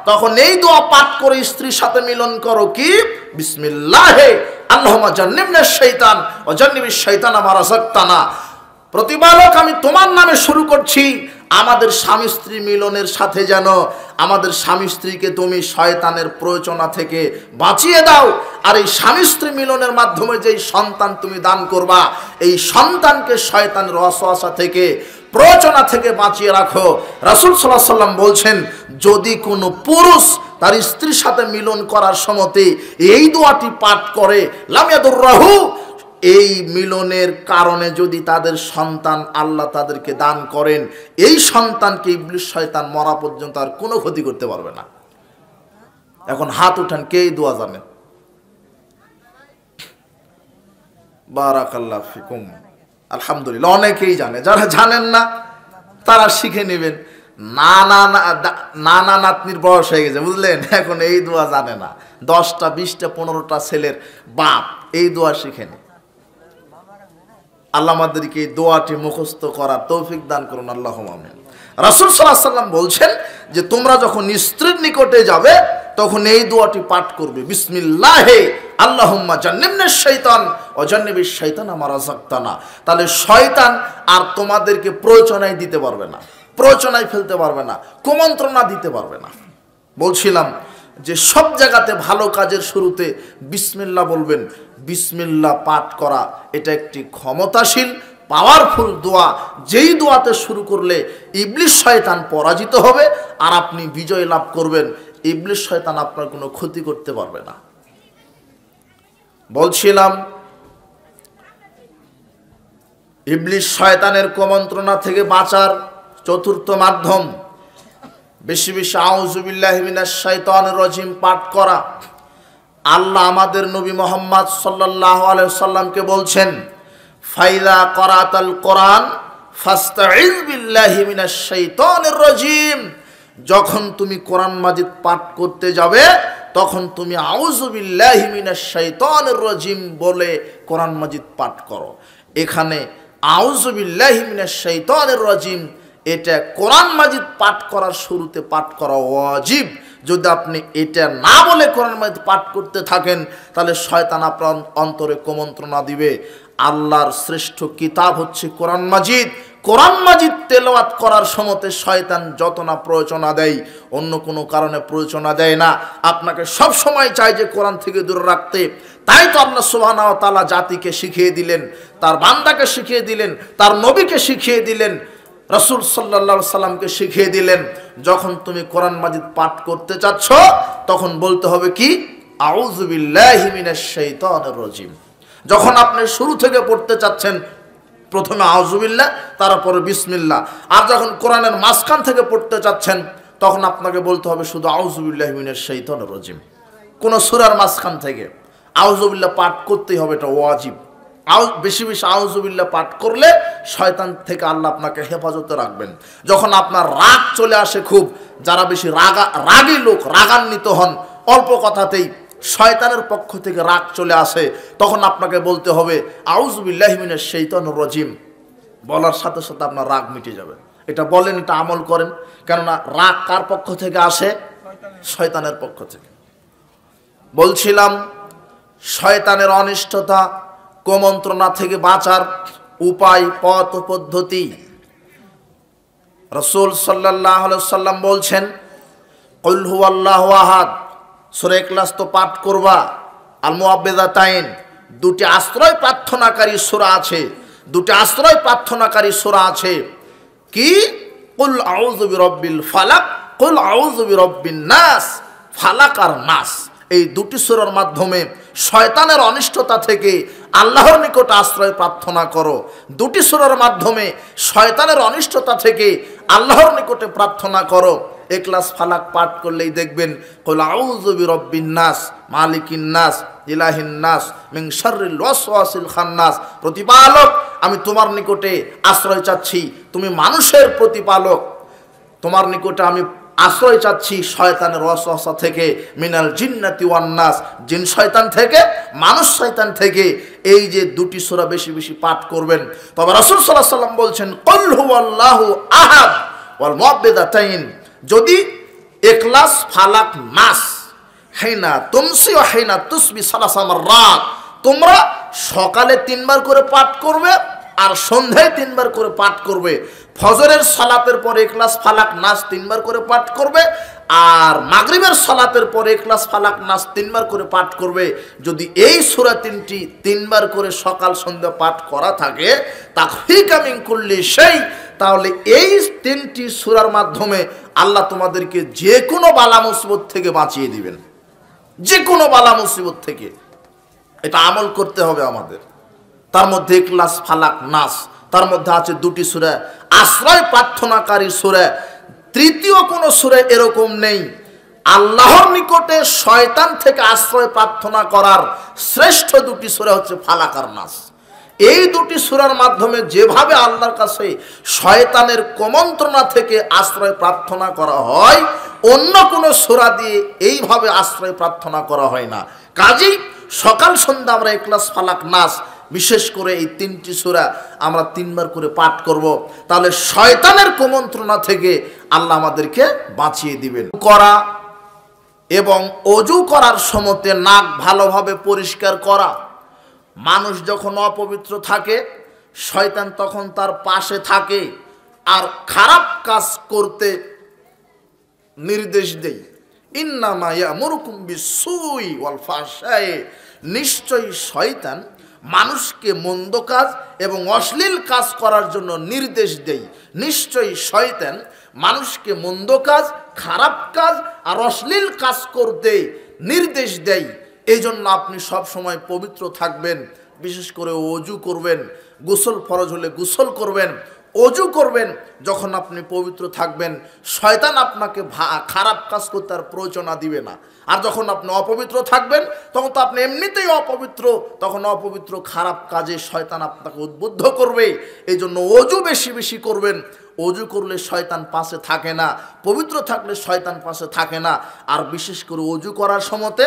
S1: তখন এই দোয়া পাঠ করে স্ত্রীর সাথে মিলন করো। কি? বিসমিল্লাহে আল্লাহুম্মা জান্নিবনাশ শাইতান ওয়া জান্নিবিশ শাইতানা মা রাযাকতানা। প্রতিপালক, আমি তোমার নামে শুরু করছি। আমাদের স্বামী স্ত্রী মিলনের সাথে যেন আমাদের স্বামী স্ত্রীকে তুমি শয়তানের প্ররোচনা থেকে বাঁচিয়ে দাও। আর এই স্বামী স্ত্রী মিলনের মাধ্যমে যেই সন্তান তুমি দান করবা, এই সন্তানকে শয়তানের ওয়াসওয়াসা থেকে, প্ররোচনা থেকে বাঁচিয়ে রাখো। রাসূল সাল্লাল্লাহু আলাইহি ওয়াসাল্লাম বলছেন, যদি কোনো পুরুষ তার স্ত্রীর সাথে মিলন করার সময়তে এই দোয়াটি পাঠ করে, লাম ইয়াদুররাহু, এই মিলনের কারণে যদি তাদের সন্তান আল্লাহ তাদেরকে দান করেন, এই সন্তানকে ইবলিস শয়তান মরা পর্যন্ত আর কোনো ক্ষতি করতে পারবে না। এখন হাত উঠান, কে এই দোয়া জানে? বারাকাল্লাহু ফিকুম। আলহামদুলিল্লাহ, অনেকেই জানে। যারা জানেন না তারা শিখে নেবেন। নানা নাতনির বয়স হয়ে গেছে, বুঝলেন, এখন এই দোয়া জানে না। 10টা 20টা 15টা ছেলের বাপ এই দোয়া শিখেনি। আল্লাহ আমাদেরকে এই দোয়াটি মুখস্থ করার তৌফিক দান করুন, আল্লাহুম্মা আমিন। রাসূল সাল্লাল্লাহু আলাইহি ওয়াসাল্লাম বলছেন যে তোমরা যখন স্ত্রীর নিকটে যাবে তখন এই দোয়াটি পাঠ করবে, বিসমিল্লাহে আল্লাহুম্মা জান্নিবনাশ শাইতান ওয়া জান্নিবিশ শাইতানা মা রাযাকতানা। তাহলে শয়তান আর তোমাদেরকে প্ররোচনায় দিতে পারবে না, প্ররোচনায় ফেলতে পারবে না, কুমন্ত্রণা দিতে পারবে না। বলছিলাম যে সব জায়গাতে ভালো কাজের শুরুতে বিসমিল্লাহ বলবেন। বিসমিল্লাহ পাঠ করা এটা একটি ক্ষমতাশীল পাওয়ারফুল দোয়া, যেই দোয়াতে শুরু করলে ইবলিস শয়তান পরাজিত হবে আর আপনি বিজয় লাভ করবেন। ইবলিস শয়তান আপনার কোনো ক্ষতি করতে পারবে না। বলছিলাম, ইবলিস শয়তানের কুমন্ত্রণা থেকে বাঁচার চতুর্থ মাধ্যম বেশি বেশি আউযু বিল্লাহি মিনাশ শাইতানির রাজিম পাঠ করা। আল্লাহ আমাদের নবী মুহাম্মদ সাল্লাল্লাহু আলাইহি ওয়াসাল্লামকে বলছেন, ফাইদা করাতাল কোরআন ফাস্তাইজ বিল্লাহি মিনাশ শাইতানির রাজিম, যখন তুমি কোরআন মাজিদ পাঠ করতে যাবে তখন তুমি আউযু বিল্লাহি মিনাশ শাইতানির রাজিম বলে কোরআন মাজিদ পাঠ করো। এখানে আউযু বিল্লাহি মিনাশ শাইতানির রাজিম এটা কোরআন মাজিদ পাঠ করার শুরুতে পাঠ করা ওয়াজিব। যদি আপনি এটা না বলে কোরআন মাজিদ পাঠ করতে থাকেন তাহলে শয়তান আপনার অন্তরে কুমন্ত্রণা দিবে। আল্লাহর শ্রেষ্ঠ কিতাব হচ্ছে কোরআন মাজিদ। কোরআন মাজিদ তেলাওয়াত করার সময়তে শয়তান যত না প্ররোচনা দেয়, অন্য কোনো কারণে প্ররোচনা দেয় না। আপনাকে সব সময় চাই যে কোরআন থেকে দূরে রাখতে। তাই তো আল্লাহ সুবহানাহু ওয়া তাআলা জাতিকে শিখিয়ে দিলেন, তার বান্দাকে শিখিয়ে দিলেন, তার নবীকে শিখিয়ে দিলেন, রাসূল সাল্লাল্লাহু আলাইহি সাল্লামকে শিখিয়ে দিলেন, যখন তুমি কোরআন মাজিদ পাঠ করতে চাচ্ছ তখন বলতে হবে কি? আউযু বিল্লাহি মিনাশ শাইতানির রাজিম। যখন আপনি শুরু থেকে পড়তে চাচ্ছেন প্রথমে আউযু বিল্লাহ, তারপরে বিসমিল্লাহ। আর যখন কোরআনের মাঝখান থেকে পড়তে চাচ্ছেন তখন আপনাকে বলতে হবে শুধু আউযু বিল্লাহি মিনাশ শাইতানির রাজিম। কোন সূরার মাঝখান থেকে আউযু বিল্লাহ পাঠ করতেই হবে, এটা ওয়াজিব। বেশি বেশি আউযু বিল্লাহ পাঠ করলে শয়তান থেকে আল্লাহ আপনাকে হেফাজতে রাখবেন। যখন আপনার রাগ চলে আসে খুব, যারা বেশি রাগী লোক, রাগান্বিত হন অল্প কথাতেই, শয়তানের পক্ষ থেকে রাগ চলে আসে, তখন আপনাকে বলতে হবে আউযু বিল্লাহি মিনাশ শাইতানির রাজিম। বলার সাথে সাথে আপনার রাগ মিটে যাবে। এটা বলেন, এটা আমল করেন। কেননা রাগ কার পক্ষ থেকে আসে? শয়তানের পক্ষ থেকে। বলছিলাম, শয়তানের অনিষ্টতা, কুমন্ত্রণা থেকে বাঁচার উপায়, পথ পদ্ধতি। রাসূল সাল্লাল্লাহু আলাইহি ওয়াসাল্লাম বলছেন, কুল হুয়াল্লাহু আহাদ, সূরা ইখলাস তো পাঠ করবা। আল মুআব্বিযাতাইন, দুটি আশ্রয় প্রার্থনাকারী সূরা আছে, দুটি আশ্রয় প্রার্থনাকারী সূরা আছে। কি? কুল আউযু বিরাব্বিল ফালাক, কুল আউযু বিরাব্বিন নাস। ফালাক আর নাস, এই দুটি সূরার মাধ্যমে শয়তানের অনিষ্টতা থেকে আল্লাহর নিকট আশ্রয় প্রার্থনা করো। দুটি সূরার মাধ্যমে শয়তানের অনিষ্টতা থেকে আল্লাহর নিকটে প্রার্থনা করো। ইখলাস ফালাক পাঠ করলেই দেখবেন কুল আউযু বিরাব্বিন নাস মালিকিন নাস ইলাহিন নাস মিন শাররিল ওয়াসওয়াসিল খান্নাস। প্রতিপালক, আমি তোমার নিকটে আশ্রয় চাচ্ছি, তুমি মানুষের প্রতিপালক, তোমার নিকটে আমি আশ্রয় চাচ্ছি শয়তানের ওয়াসওয়াসা থেকে, মিনাল জিন্নাতি ওয়ান নাস, জিন শয়তান থেকে, মানুষ শয়তান থেকে। এই যে দুটি সূরা বেশি বেশি পাঠ করবেন। তবে রাসূল সাল্লাল্লাহু আলাইহি ওয়াসাল্লাম বলছেন কুল হুয়াল্লাহু আহাদ ওয়াল মুআব্বিদাতাইন, যদি ইখলাস ফালাক নাস হাইনা তুমসি ওয়া হাইনা তুসবি সালাসা মাররাত, তোমরা সকালে 3 বার করে পাঠ করবে আর সন্ধ্যায় 3 বার করে পাঠ করবে। ফজরের সালাতের পরে ইখলাস ফালাক নাস 3 বার করে পাঠ করবে, আর মাগরিবের সালাতের পরে ইখলাস ফালাক নাস 3 বার করে পাঠ করবে। যদি এই সূরা 3টি 3 বার করে সকাল সন্ধ্যা পাঠ করা থাকে, তাকফিকা মিন কুল্লি শাই, তাহলে এই 3টি সূরার মাধ্যমে আল্লাহ তোমাদেরকে যে কোনো বালা মুসিবত থেকে বাঁচিয়ে দিবেন, যে কোনো বালা মুসিবত থেকে। এটা আমল করতে হবে আমাদের। তার মধ্যে ইখলাস ফালাক নাস, তার মধ্যে আছে 2টি সূরা আশ্রয় প্রার্থনাকারী সূরা। তৃতীয় কোনো সূরা এরকম নেই। আল্লাহর নিকটে শয়তান থেকে আশ্রয় প্রার্থনা করার শ্রেষ্ঠ 2টি সূরা হচ্ছে ফালাক আর নাস। এই 2টি সূরার মাধ্যমে যেভাবে আল্লাহর কাছে শয়তানের কুমন্ত্রণা থেকে আশ্রয় প্রার্থনা করা হয়, অন্য কোনো সূরা দিয়ে এইভাবে আশ্রয় প্রার্থনা করা হয় না। কাজেই সকাল সন্ধ্যা আমরা ইখলাস ফালাক নাস, বিশেষ করে এই 3টি সূরা আমরা 3 বার করে পাঠ করব। তাহলে শয়তানের কুমন্ত্রণা থেকে আল্লাহ আমাদেরকে বাঁচিয়ে দিবেন। করা এবং ওযু করার সময়তে নাক ভালোভাবে পরিষ্কার করা। মানুষ যখন অপবিত্র থাকে, শয়তান তখন তার পাশে থাকে আর খারাপ কাজ করতে নির্দেশ দেয়। ইন্নামা ইয়ামুরুকুম বিসসুই ওয়াল ফাহশাই, নিশ্চয়ই শয়তান মানুষকে মন্দ কাজ এবং অশ্লীল কাজ করার জন্য নির্দেশ দেয়। নিশ্চয়ই শয়তান মানুষকে মন্দ কাজ, খারাপ কাজ আর অশ্লীল কাজ করতে নির্দেশ দেয়। এই জন্য আপনি সব সময় পবিত্র থাকবেন, বিশেষ করে ওযু করবেন, গোসল ফরজ হলে গোসল করবেন, ওযু করবেন। যখন আপনি পবিত্র থাকবেন, শয়তান আপনাকে খারাপ কাজ করতে আর প্ররোচনা দিবে না। আর যখন আপনি অপবিত্র থাকবেন, তখন তো আপনি এমনিতেই অপবিত্র, তখন অপবিত্র খারাপ কাজে শয়তান আপনাকে উদ্বুদ্ধ করবে। এই জন্য ওযু বেশি বেশি করবেন। ওযু করলে শয়তান পাশে থাকে না, পবিত্র থাকলে শয়তান পাশে থাকে না। আর বিশেষ করে ওযু করার সময়তে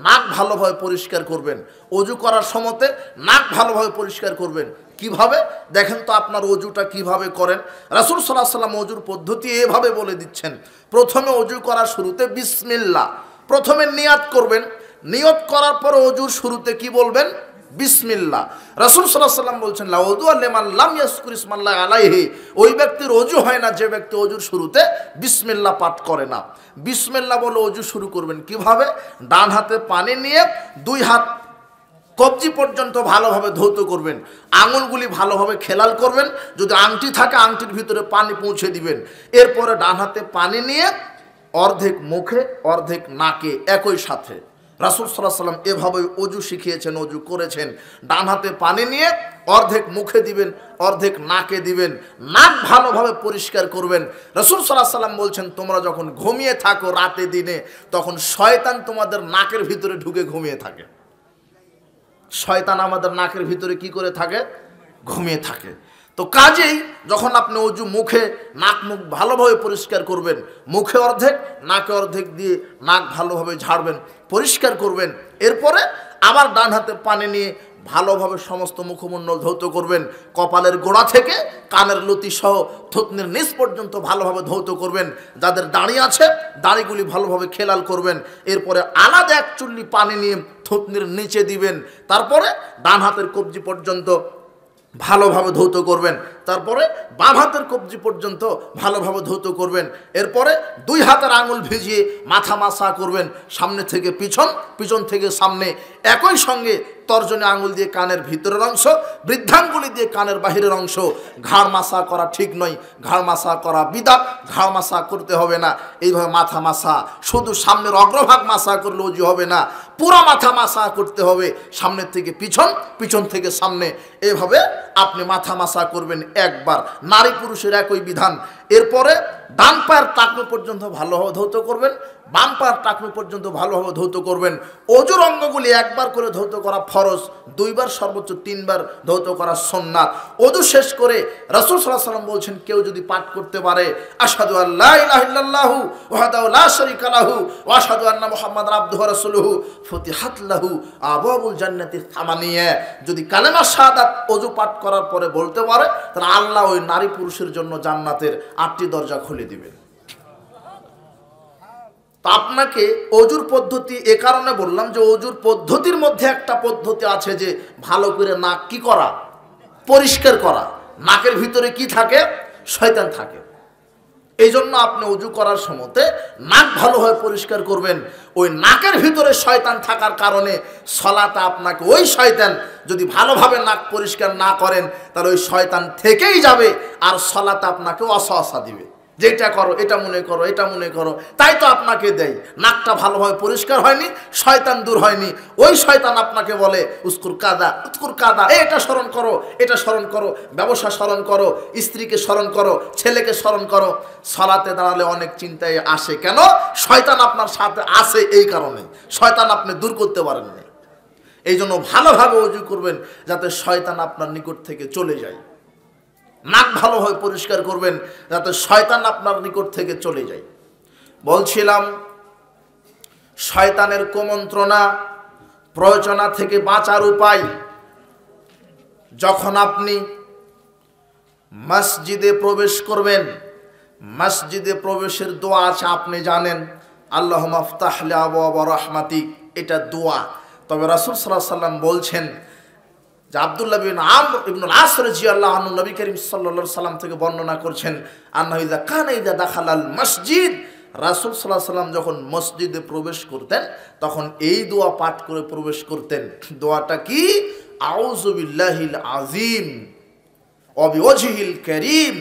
S1: নাক ভালোভাবে পরিষ্কার করবেন। ওযু করার সময়তে নাক ভালোভাবে পরিষ্কার করবেন। কিভাবে দেখেন তো আপনার ওযুটা কিভাবে করেন। রাসূল সাল্লাল্লাহু আলাইহি ওয়াসাল্লাম ওযুর পদ্ধতি এভাবে বলে দিচ্ছেন। প্রথমে ওযু করার শুরুতে বিসমিল্লাহ, প্রথমে নিয়াত করবেন। নিয়ত করার পর ওযুর শুরুতে কি বলবেন? বিসমিল্লাহ। রাসূল সাল্লাল্লাহু আলাইহি ওয়াসাল্লাম বলছেন লা উযু লিমান লাম ইয়াজকুর ইসমাল্লাহি আলাইহি, ওই ব্যক্তির ওযু হয় না যে ব্যক্তি ওযুর শুরুতে বিসমিল্লাহ পাঠ করে না। বিসমিল্লাহ বলে ওযু শুরু করবেন। কিভাবে? ডান হাতে পানি নিয়ে 2 হাত কবজি পর্যন্ত ভালোভাবে ধৌত করবেন, আঙুলগুলি ভালোভাবে খেলাল করবেন। যদি আংটি থাকে আংটির ভিতরে পানি পৌঁছে দিবেন। এরপরে ডান হাতে পানি নিয়ে অর্ধেক মুখে অর্ধেক নাকে একই সাথে। রাসূল সাল্লাল্লাহু আলাইহি ওয়াসাল্লাম এভাবে ওযু শিখিয়েছেন, ওযু করেছেন। ডান হাতে পানি নিয়ে অর্ধেক মুখে দিবেন, অর্ধেক নাকে দিবেন, নাক ভালোভাবে পরিষ্কার করবেন। রাসূল সাল্লাল্লাহু আলাইহি ওয়াসাল্লাম বলছেন, তোমরা যখন ঘুমিয়ে থাকো রাতে দিনে, তখন শয়তান তোমাদের নাকের ভিতরে ঢুকে ঘুমিয়ে থাকে। শয়তান আমাদের নাকের ভিতরে কি করে থাকে? ঘুমিয়ে থাকে। তো কাজেই যখন আপনি ওযু মুখে নাক মুখ ভালোভাবে পরিষ্কার করবেন, মুখে অর্ধেক নাকে অর্ধেক দিয়ে নাক ভালোভাবে ঝাড়বেন, পরিষ্কার করবেন। এরপরে আবার ডান হাতে পানি নিয়ে ভালোভাবে সমস্ত মুখমণ্ডল ধৌত করবেন। কপালের গোড়া থেকে কানের লতি সহ থুতনির নিচ পর্যন্ত ভালোভাবে ধৌত করবেন। যাদের দাড়ি আছে দাড়িগুলি ভালোভাবে খেলাল করবেন। এরপরে আলাদা এক চুল্লি পানি নিয়ে থুতনির নিচে দিবেন। তারপরে ডান হাতের কবজি পর্যন্ত ভালোভাবে ধৌত করবেন। তারপরে বাম হাতের কবজি পর্যন্ত ভালোভাবে ধৌত করবেন। এরপরে 2 হাতের আঙুল ভিজিয়ে মাথা মাসা করবেন, সামনে থেকে পিছন, পিছন থেকে সামনে। একই সঙ্গে তর্জনী আঙুল দিয়ে কানের ভিতরের অংশ, বৃদ্ধাঙ্গুলি দিয়ে কানের বাহিরের অংশ। ঘাড় মাসা করা ঠিক নয়, ঘাড় মাসা করা বিদআত, ঘাড় মাসা করতে হবে না। এইভাবে মাথা মাসা, শুধু সামনের অগ্রভাগ মাসা করলে ওযু হবে না, পুরো মাথা মাসা করতে হবে, সামনের থেকে পিছন, পিছন থেকে সামনে। এভাবে আপনি মাথা মাসা করবেন একবার। নারী পুরুষের একই বিধান। এরপরে ডান পায়ের টাকনু পর্যন্ত ভালোভাবে ধৌত করবেন, বাম পায়ের টাকনু পর্যন্ত ভালোভাবে ধৌত করবেন। অজুর অঙ্গগুলি একবার করে ধৌত করা ফরজ, 2 বার সর্বোচ্চ 3 বার ধৌত করা সুন্নাত। অজু শেষ করে রাসূল সাল্লাল্লাহু আলাইহি ওয়াসাল্লাম বলছেন, কেউ যদি পাঠ করতে পারে আশহাদু আল্লা ইলাহা ইল্লাল্লাহু ওয়াহদাহু লা শারীকা লাহু ওয়া আশহাদু আন্না মুহাম্মাদান আবদুহু ওয়া রাসূলুহু ফুতিহাত লাহু আবওয়াবুল জান্নাতি সামানিয়া, যদি কালেমা শাহাদাত অজু পাঠ করার পরে বলতে পারে, তাহলে আল্লাহ ওই নারী পুরুষের জন্য জান্নাতের 8টি দরজা খুলে দিবেন। তো আপনাকে অজুর পদ্ধতি এ কারণে বললাম যে অজুর পদ্ধতির মধ্যে একটা পদ্ধতি আছে যে ভালো করে নাক কি করা, পরিষ্কার করা। নাকের ভিতরে কি থাকে? শয়তান থাকে। এই জন্য আপনি অজু করার সময়তে নাক ভালোভাবে পরিষ্কার করবেন। ওই নাকের ভিতরে শয়তান থাকার কারণে সলাতে আপনাকে ওই শয়তান যদি ভালোভাবে নাক পরিষ্কার না করেন, তাহলে ওই শয়তান থেকেই যাবে আর সলাতে আপনাকে ওয়াসওয়াসা দিবে, যেটা করো এটা মনে করো, এটা মনে করো। তাই তো আপনাকে দেয়, নাকটা ভালোভাবে পরিষ্কার হয়নি, শয়তান দূর হয়নি, ওই শয়তান আপনাকে বলে উস্কুর কাদা উস্কুর কাদা, এটা স্মরণ করো, এটা স্মরণ করো, ব্যবসা স্মরণ করো, স্ত্রীকে স্মরণ করো, ছেলেকে স্মরণ করো। সালাতে দাঁড়ালে অনেক চিন্তায় আসে, কেন? শয়তান আপনার সাথে আসে, এই কারণে শয়তান আপনি দূর করতে পারেননি। এই জন্য ভালোভাবে ওযু করবেন যাতে শয়তান আপনার নিকট থেকে চলে যায়। নাক ভালোভাবে পরিষ্কার করবেন যাতে শয়তান আপনার নিকট থেকে চলে যায়। বলছিলাম শয়তানের কুমন্ত্রণা, প্ররোচনা থেকে বাঁচার উপায়। যখন আপনি মসজিদে প্রবেশ করবেন, মসজিদে প্রবেশের দোয়া আছে, আপনি জানেন, আল্লাহুম্মা আফতাহ লি আবওয়াবা রাহমাতিক, এটা দোয়া। তবে রাসূল সাল্লাল্লাহু আলাইহি ওয়াসাল্লাম বলছেন যে আব্দুল্লাহ বিন আমর ইবনুল আস রাদিয়াল্লাহু আনহু নবী করিম সাল্লাল্লাহু আলাইহি সাল্লাম থেকে বর্ণনা করছেন, আন্নাহু ইযা কানা ইযা দাখালাল মসজিদ, রাসূল সাল্লাল্লাহু আলাইহি সাল্লাম যখন মসজিদে প্রবেশ করতেন তখন এই দোয়া পাঠ করে প্রবেশ করতেন। দোয়াটা কি? আউযু বিল্লাহিল আযীম ওয়া বিওজহিল কারীম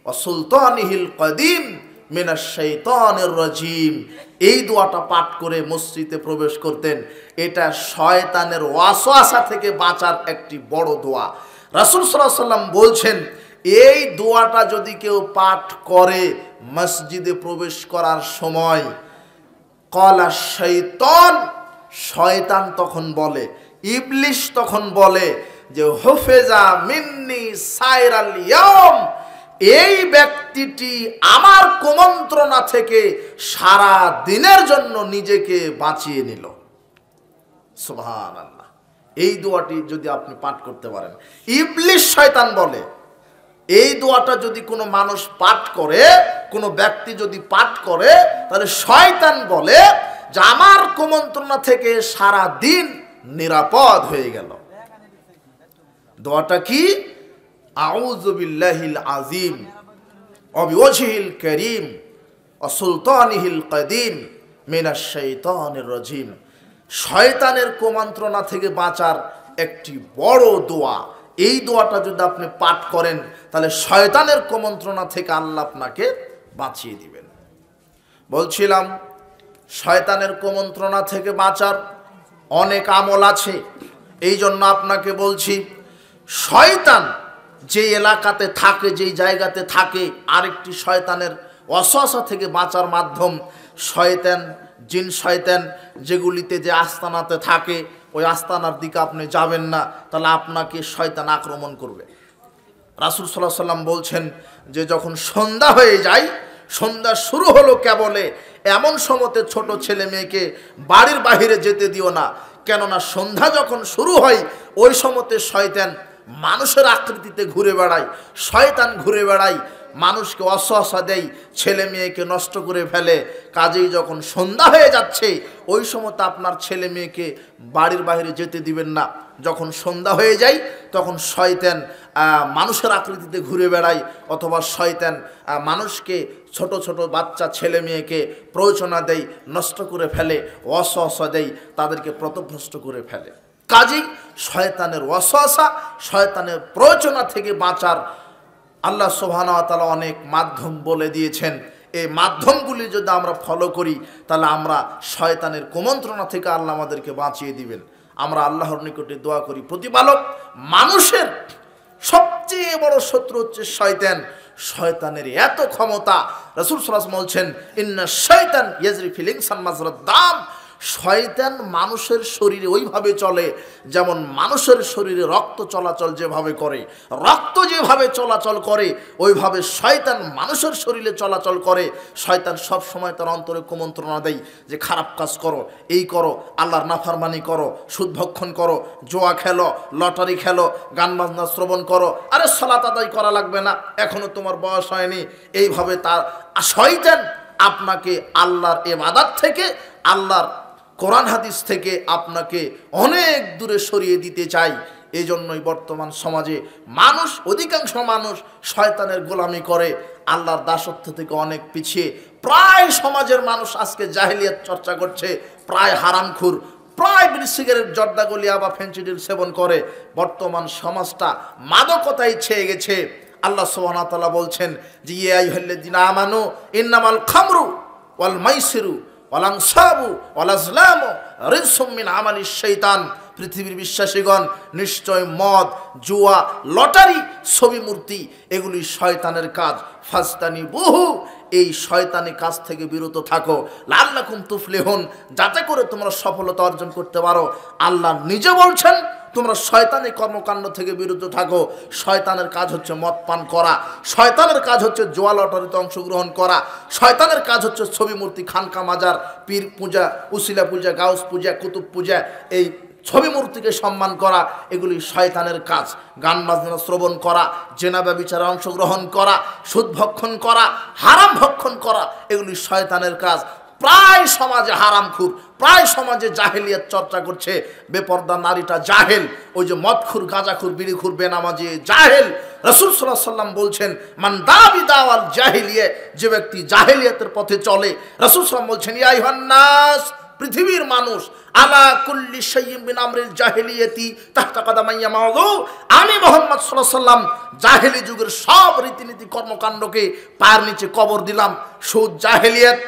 S1: ওয়া সুলতানিহিল কদীম মিনাশ শাইতানির রাজীম। এই দোয়াটা পাঠ করে মসজিদে প্রবেশ করতেন। এটা শয়তানের ওয়াসওয়াসা থেকে বাঁচার একটি বড় দোয়া। রাসূল সাল্লাল্লাহু আলাইহি সাল্লাম বলছেন, এই দোয়াটা যদি কেউ পাঠ করে মসজিদে প্রবেশ করার সময়, ক্বালা শাইতান, শয়তান তখন বলে, ইবলিশ তখন বলে যে হুফিজা মিন্নি সাইরাল ইয়াউম, এই ব্যক্তিটি আমার কুমন্ত্রণা থেকে সারা দিনের জন্য নিজেকে বাঁচিয়ে নিল। সুবহানাল্লাহ। এই দোয়াটি যদি আপনি পাঠ করতে পারেন, ইবলিশ শয়তান বলে, এই দোয়াটা যদি কোনো মানুষ পাঠ করে, কোনো ব্যক্তি যদি পাঠ করে, তাহলে শয়তান বলে যে আমার কুমন্ত্রণা থেকে সারা দিন নিরাপদ হয়ে গেল। দোয়াটা কি? আউযু বিল্লাহিল আযীম ওয়া বিওজহিল কারীম ওয়া সুলতানিহিল কদীম মিনাশ শাইতানির রাজীম। শয়তানের কুমন্ত্রণা থেকে বাঁচার একটি বড় দোয়া। এই দোয়াটা যদি আপনি পাঠ করেন তাহলে শয়তানের কুমন্ত্রণা থেকে আল্লাহ আপনাকে বাঁচিয়ে দিবেন। বলছিলাম শয়তানের কুমন্ত্রণা থেকে বাঁচার অনেক আমল আছে। এই জন্য আপনাকে বলছি, শয়তান যে এলাকাতে থাকে, যেই জায়গাতে থাকে, আরেকটি শয়তানের ওয়াসওয়াসা থেকে বাঁচার মাধ্যম, শয়তান, জিন শয়তান যেগুলিতে যে আস্তানাতে থাকে, ওই আস্তানার দিকে আপনি যাবেন না, তাহলে আপনাকে শয়তান আক্রমণ করবে। রাসূল সাল্লাল্লাহু আলাইহি সাল্লাম বলছেন যে যখন সন্ধ্যা হয়ে যায়, সন্ধ্যা শুরু হলো কেবলে, এমন সময়তে ছোট ছেলে মেয়েকে বাড়ির বাইরে যেতে দিও না, কেননা সন্ধ্যা যখন শুরু হয় ওই সময়তে শয়তান মানুষের আকৃতিতে ঘুরে বেড়ায়, শয়তান ঘুরে বেড়ায়, মানুষকে ওয়াসওয়াসা দেয়, ছেলে মেয়েকে নষ্ট করে ফেলে। কাজেই যখন সন্ধ্যা হয়ে যাচ্ছে ওই সময়তে আপনার ছেলে মেয়েকে বাড়ির বাইরে যেতে দিবেন না। যখন সন্ধ্যা হয়ে যায় তখন শয়তান মানুষের আকৃতিতে ঘুরে বেড়ায়, অথবা শয়তান মানুষকে, ছোট ছোট বাচ্চা ছেলে মেয়েকে প্ররোচনা দেয়, নষ্ট করে ফেলে, ওয়াসওয়াসা দেয়, তাদেরকে পথভ্রষ্ট করে ফেলে। কাজেই শয়তানের ওয়াসওয়াসা, শয়তানের প্ররোচনা থেকে বাঁচার আল্লাহ সুবহানাহু ওয়া তাআলা অনেক মাধ্যম বলে দিয়েছেন। এই মাধ্যমগুলি যদি আমরা ফলো করি তাহলে আমরা শয়তানের কুমন্ত্রণা থেকে আল্লাহ আমাদেরকে বাঁচিয়ে দিবেন। আমরা আল্লাহর নিকটে দোয়া করি, প্রতিপালক, মানুষের সবচেয়ে বড় শত্রু হচ্ছে শয়তান। শয়তানের এত ক্ষমতা। রাসূল সাল্লাল্লাহু আলাইহি ওয়াসাল্লাম বলছেন, ইন্না শাইতান ইয়াজরি ফিল ইনসান মাজরাদ দাম। শয়তান মানুষের শরীরে ওইভাবে চলে যেমন মানুষের শরীরে রক্ত চলাচল যেভাবে করে, রক্ত যেভাবে চলাচল করে ওইভাবে শয়তান মানুষের শরীরে চলাচল করে। শয়তান সব সময় তার অন্তরে কুমন্ত্রণা দেয় যে খারাপ কাজ করো, এই করো, আল্লাহর নাফরমানি করো, সুদ ভক্ষণ করো, জুয়া খেলো, লটারি খেলো, গান বাজনা শ্রবণ করো, আরে সালাত আদায় করা লাগবে না, এখনো তোমার বয়স হয়নি। এইভাবে তার শয়তান আপনাকে আল্লাহর ইবাদত থেকে, আল্লাহর কোরআন হাদিস থেকে আপনাকে অনেক দূরে সরিয়ে দিতে চাই। এই জন্যই বর্তমান সমাজে মানুষ, অধিকাংশ মানুষ শয়তানের গোলামি করে, আল্লাহর দাসত্ব থেকে অনেক পিছিয়ে। প্রায় সমাজের মানুষ আজকে জাহেলিয়াত চর্চা করছে, প্রায় হারামখোর, প্রায় বিড়ি সিগারেট, জর্দা গলিয়া বা ফেন্সিডিল সেবন করে। বর্তমান সমাজটা মাদকতায় ছেয়ে গেছে। আল্লাহ সুবহানাহু ওয়া তাআলা বলছেন যে ইয়া আইয়ুহাল্লাযীনা আমানু ইন্নামাল খামরু ওয়াল মাইসিরু ওয়াল আনসাবু ওয়াল আজলামু রিজসুম মিন আমালিশ শাইতান। পৃথিবীর বিশ্বাসীগণ, নিশ্চয় মদ, জুয়া, লটারি, ছবি মূর্তি এগুলি শয়তানের কাজ। ফাজতানিবুহু, এই শয়তানি কাজ থেকে বিরত থাকো। লাআল্লাকুম তুফলিহুন, যাতে করে তোমরা সফলতা অর্জন করতে পারো। আল্লাহ নিজে বলছেন তোমরা শয়তানি কর্মকাণ্ড থেকে বিরত থাকো। শয়তানের কাজ হচ্ছে মদ পান করা, শয়তানের কাজ হচ্ছে জুয়া লটারিতে অংশগ্রহণ করা, শয়তানের কাজ হচ্ছে ছবি মূর্তি, খানকা মাজার, পীর পূজা, উসিলা পূজা, গাউস পূজা, কুতুব পূজা, এই ছবি মূর্তিকে সম্মান করা, এগুলি শয়তানের কাজ। গান বাজনা শ্রবণ করা, জেনা ব্যভিচারে অংশগ্রহণ করা, সুদ ভক্ষণ করা, হারাম ভক্ষণ করা, এগুলি শয়তানের কাজ। প্রায় সমাজে হারামখোর, প্রায় সমাজে জাহেলিয়াত চর্চা করছে। বেপর্দা নারীটা জাহেল, ওই যে মদখোর, গাঁজাখোর, বিড়িখোর, বেনামাজি জাহেল। রাসূল সাল্লাল্লাহু আলাইহি ওয়াসাল্লাম বলছেন মান দাবি দাওয়াল জাহেলিয়া, যে ব্যক্তি জাহেলিয়াতের পথে চলে, রাসূল সাল্লাল্লাহু আলাইহি ওয়াসাল্লাম বলছেন ইয়া আইয়ুহান নাস, পৃথিবীর মানুষ, আলা কুল্লি শাইইন মিন আমরিল জাহেলিয়াতি তাহতা কাদামাইয়া মাউযু, আমি মুহাম্মদ সাল্লাল্লাহু আলাইহি ওয়াসাল্লাম জাহেলি যুগের সব রীতিনীতি কর্মকাণ্ডকে পায়ের নিচে কবর দিলাম। সুদ জাহেলিয়াত,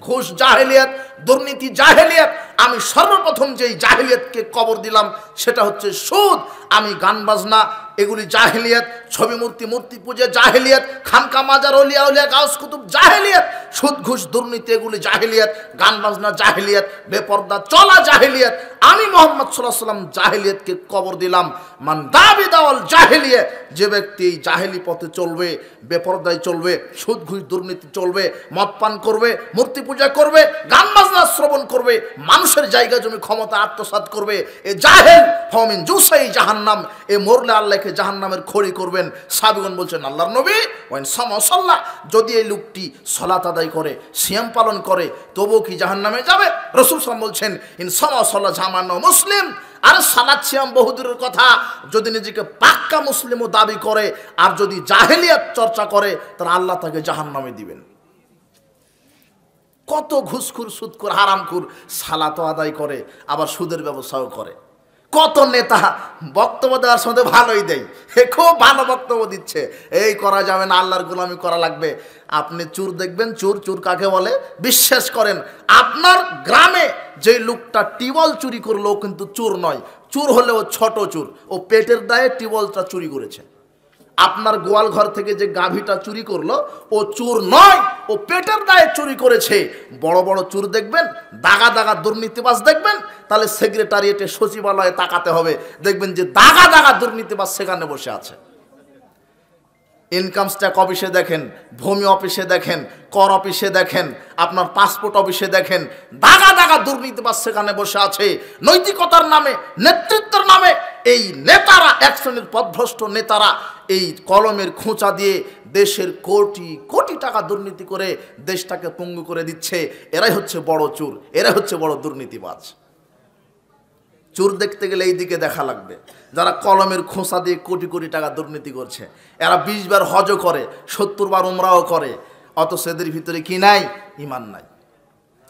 S1: ঘুষ জাহেলিয়াত, দুর্নীতি জাহেলিয়াত। আমি সর্বপ্রথম যেই জাহেলিয়াতকে কবর দিলাম সেটা হচ্ছে সুদ। আমি গান বাজনা এগুলি জাহেলিয়াত, ছবি মূর্তি, মূর্তি পূজা জাহেলিয়াত, খানকা মাজার, ওলিয়া উলিয়া, গাউস কুতুব জাহেলিয়াত, সুদ ঘুষ দুর্নীতি এগুলি জাহেলিয়াত, গান বাজনা জাহেলিয়াত, বেপর্দা চলা জাহেলিয়াত। আমি মুহাম্মদ সাল্লাল্লাহু আলাইহি ওয়াসাল্লাম জাহেলিয়াতকে কবর দিলাম। মান দাবি দাওয়াল জাহেলিয়া, যে ব্যক্তি এই জাহেলি পথে চলবে, বেপর্দায় চলবে, সুদ ঘুষ দুর্নীতি চলবে, মদ পান করবে, মূর্তি পূজা করবে, গান বাজনা শ্রবণ করবে, মানুষের জায়গা জমি ক্ষমতা আত্মসাৎ করবে, এ জাহেল ফামিন জুসাই জাহান্নাম, এ মরলে আল্লাহকে জাহান্নামের খড়ি করবেন। সাহাবীগণ বলছেন আল্লাহর নবী ওয়াইন সামা সাল্লাহ, যদি এই লোকটি সালাত আদায় করে, সিয়াম পালন করে, তবুও কি জাহান্নামে যাবে? রাসূল সাল্লাল্লাহু আলাইহি ওয়াসাল্লাম বলছেন ইন সামা সাল্লাহ জামান মুসলিম, আর সালাত সিয়াম বহুদূরের কথা, যদি নিজেকে পাক্কা মুসলিমও দাবি করে আর যদি জাহেলিয়াত চর্চা করে, তাহলে আল্লাহ তাকে জাহান্নামে দিবেন। কত ঘুষখোর, সুদখোর, হারামখোর সালাতও আদায় করে, আবার সুদের ব্যবসাও করে। কত নেতা বক্তব্য দেওয়ার সময় ভালোই দেয়, খুব ভালো বক্তব্য দিচ্ছে, এই করা যাবে না, আল্লাহর গোলামি করা লাগবে। আপনি চোর দেখবেন, চোর, চোর কাকে বলে বিশ্বাস করেন? আপনার গ্রামে যে লোকটা টিউবওয়েল চুরি করলো ও কিন্তু চোর নয়, চোর হলেও ছোট চোর, ও পেটের দায়ে টিউবওয়েলটা চুরি করেছে। আপনার গোয়াল ঘর থেকে যে গাভীটা চুরি করলো ও চোর নয়, ও পেটের দায়ে চুরি করেছে। বড় বড় চোর দেখবেন, দাগা দাগা দুর্নীতিবাজ দেখবেন, তাহলে সেক্রেটারিয়েটে, সচিবালয়ে তাকাতে হবে, দেখবেন যে দাগা দাগা দুর্নীতিবাজ সেখানে বসে আছে। ইনকাম ট্যাক্স অফিসে দেখেন, ভূমি অফিসে দেখেন, কর অফিসে দেখেন, আপনার পাসপোর্ট অফিসে দেখেন, দাগা দাগা দুর্নীতিবাজ সেখানে বসে আছে। নৈতিকতার নামে, নেতৃত্বের নামে এই নেতারা, এক শ্রেণীর পথভ্রষ্ট নেতারা এই কলমের খোঁচা দিয়ে দেশের কোটি কোটি টাকা দুর্নীতি করে দেশটাকে পঙ্গু করে দিচ্ছে। এরাই হচ্ছে বড় চোর, এরাই হচ্ছে বড় দুর্নীতিবাজ। চোর দেখতে গেলে এই দিকে দেখা লাগবে, যারা কলমের খোঁচা দিয়ে কোটি কোটি টাকা দুর্নীতি করছে। এরা 20 বার হজও করে, 70 বার উমরাও করে, অথচ এদের ভিতরে কি নাই? ঈমান নাই।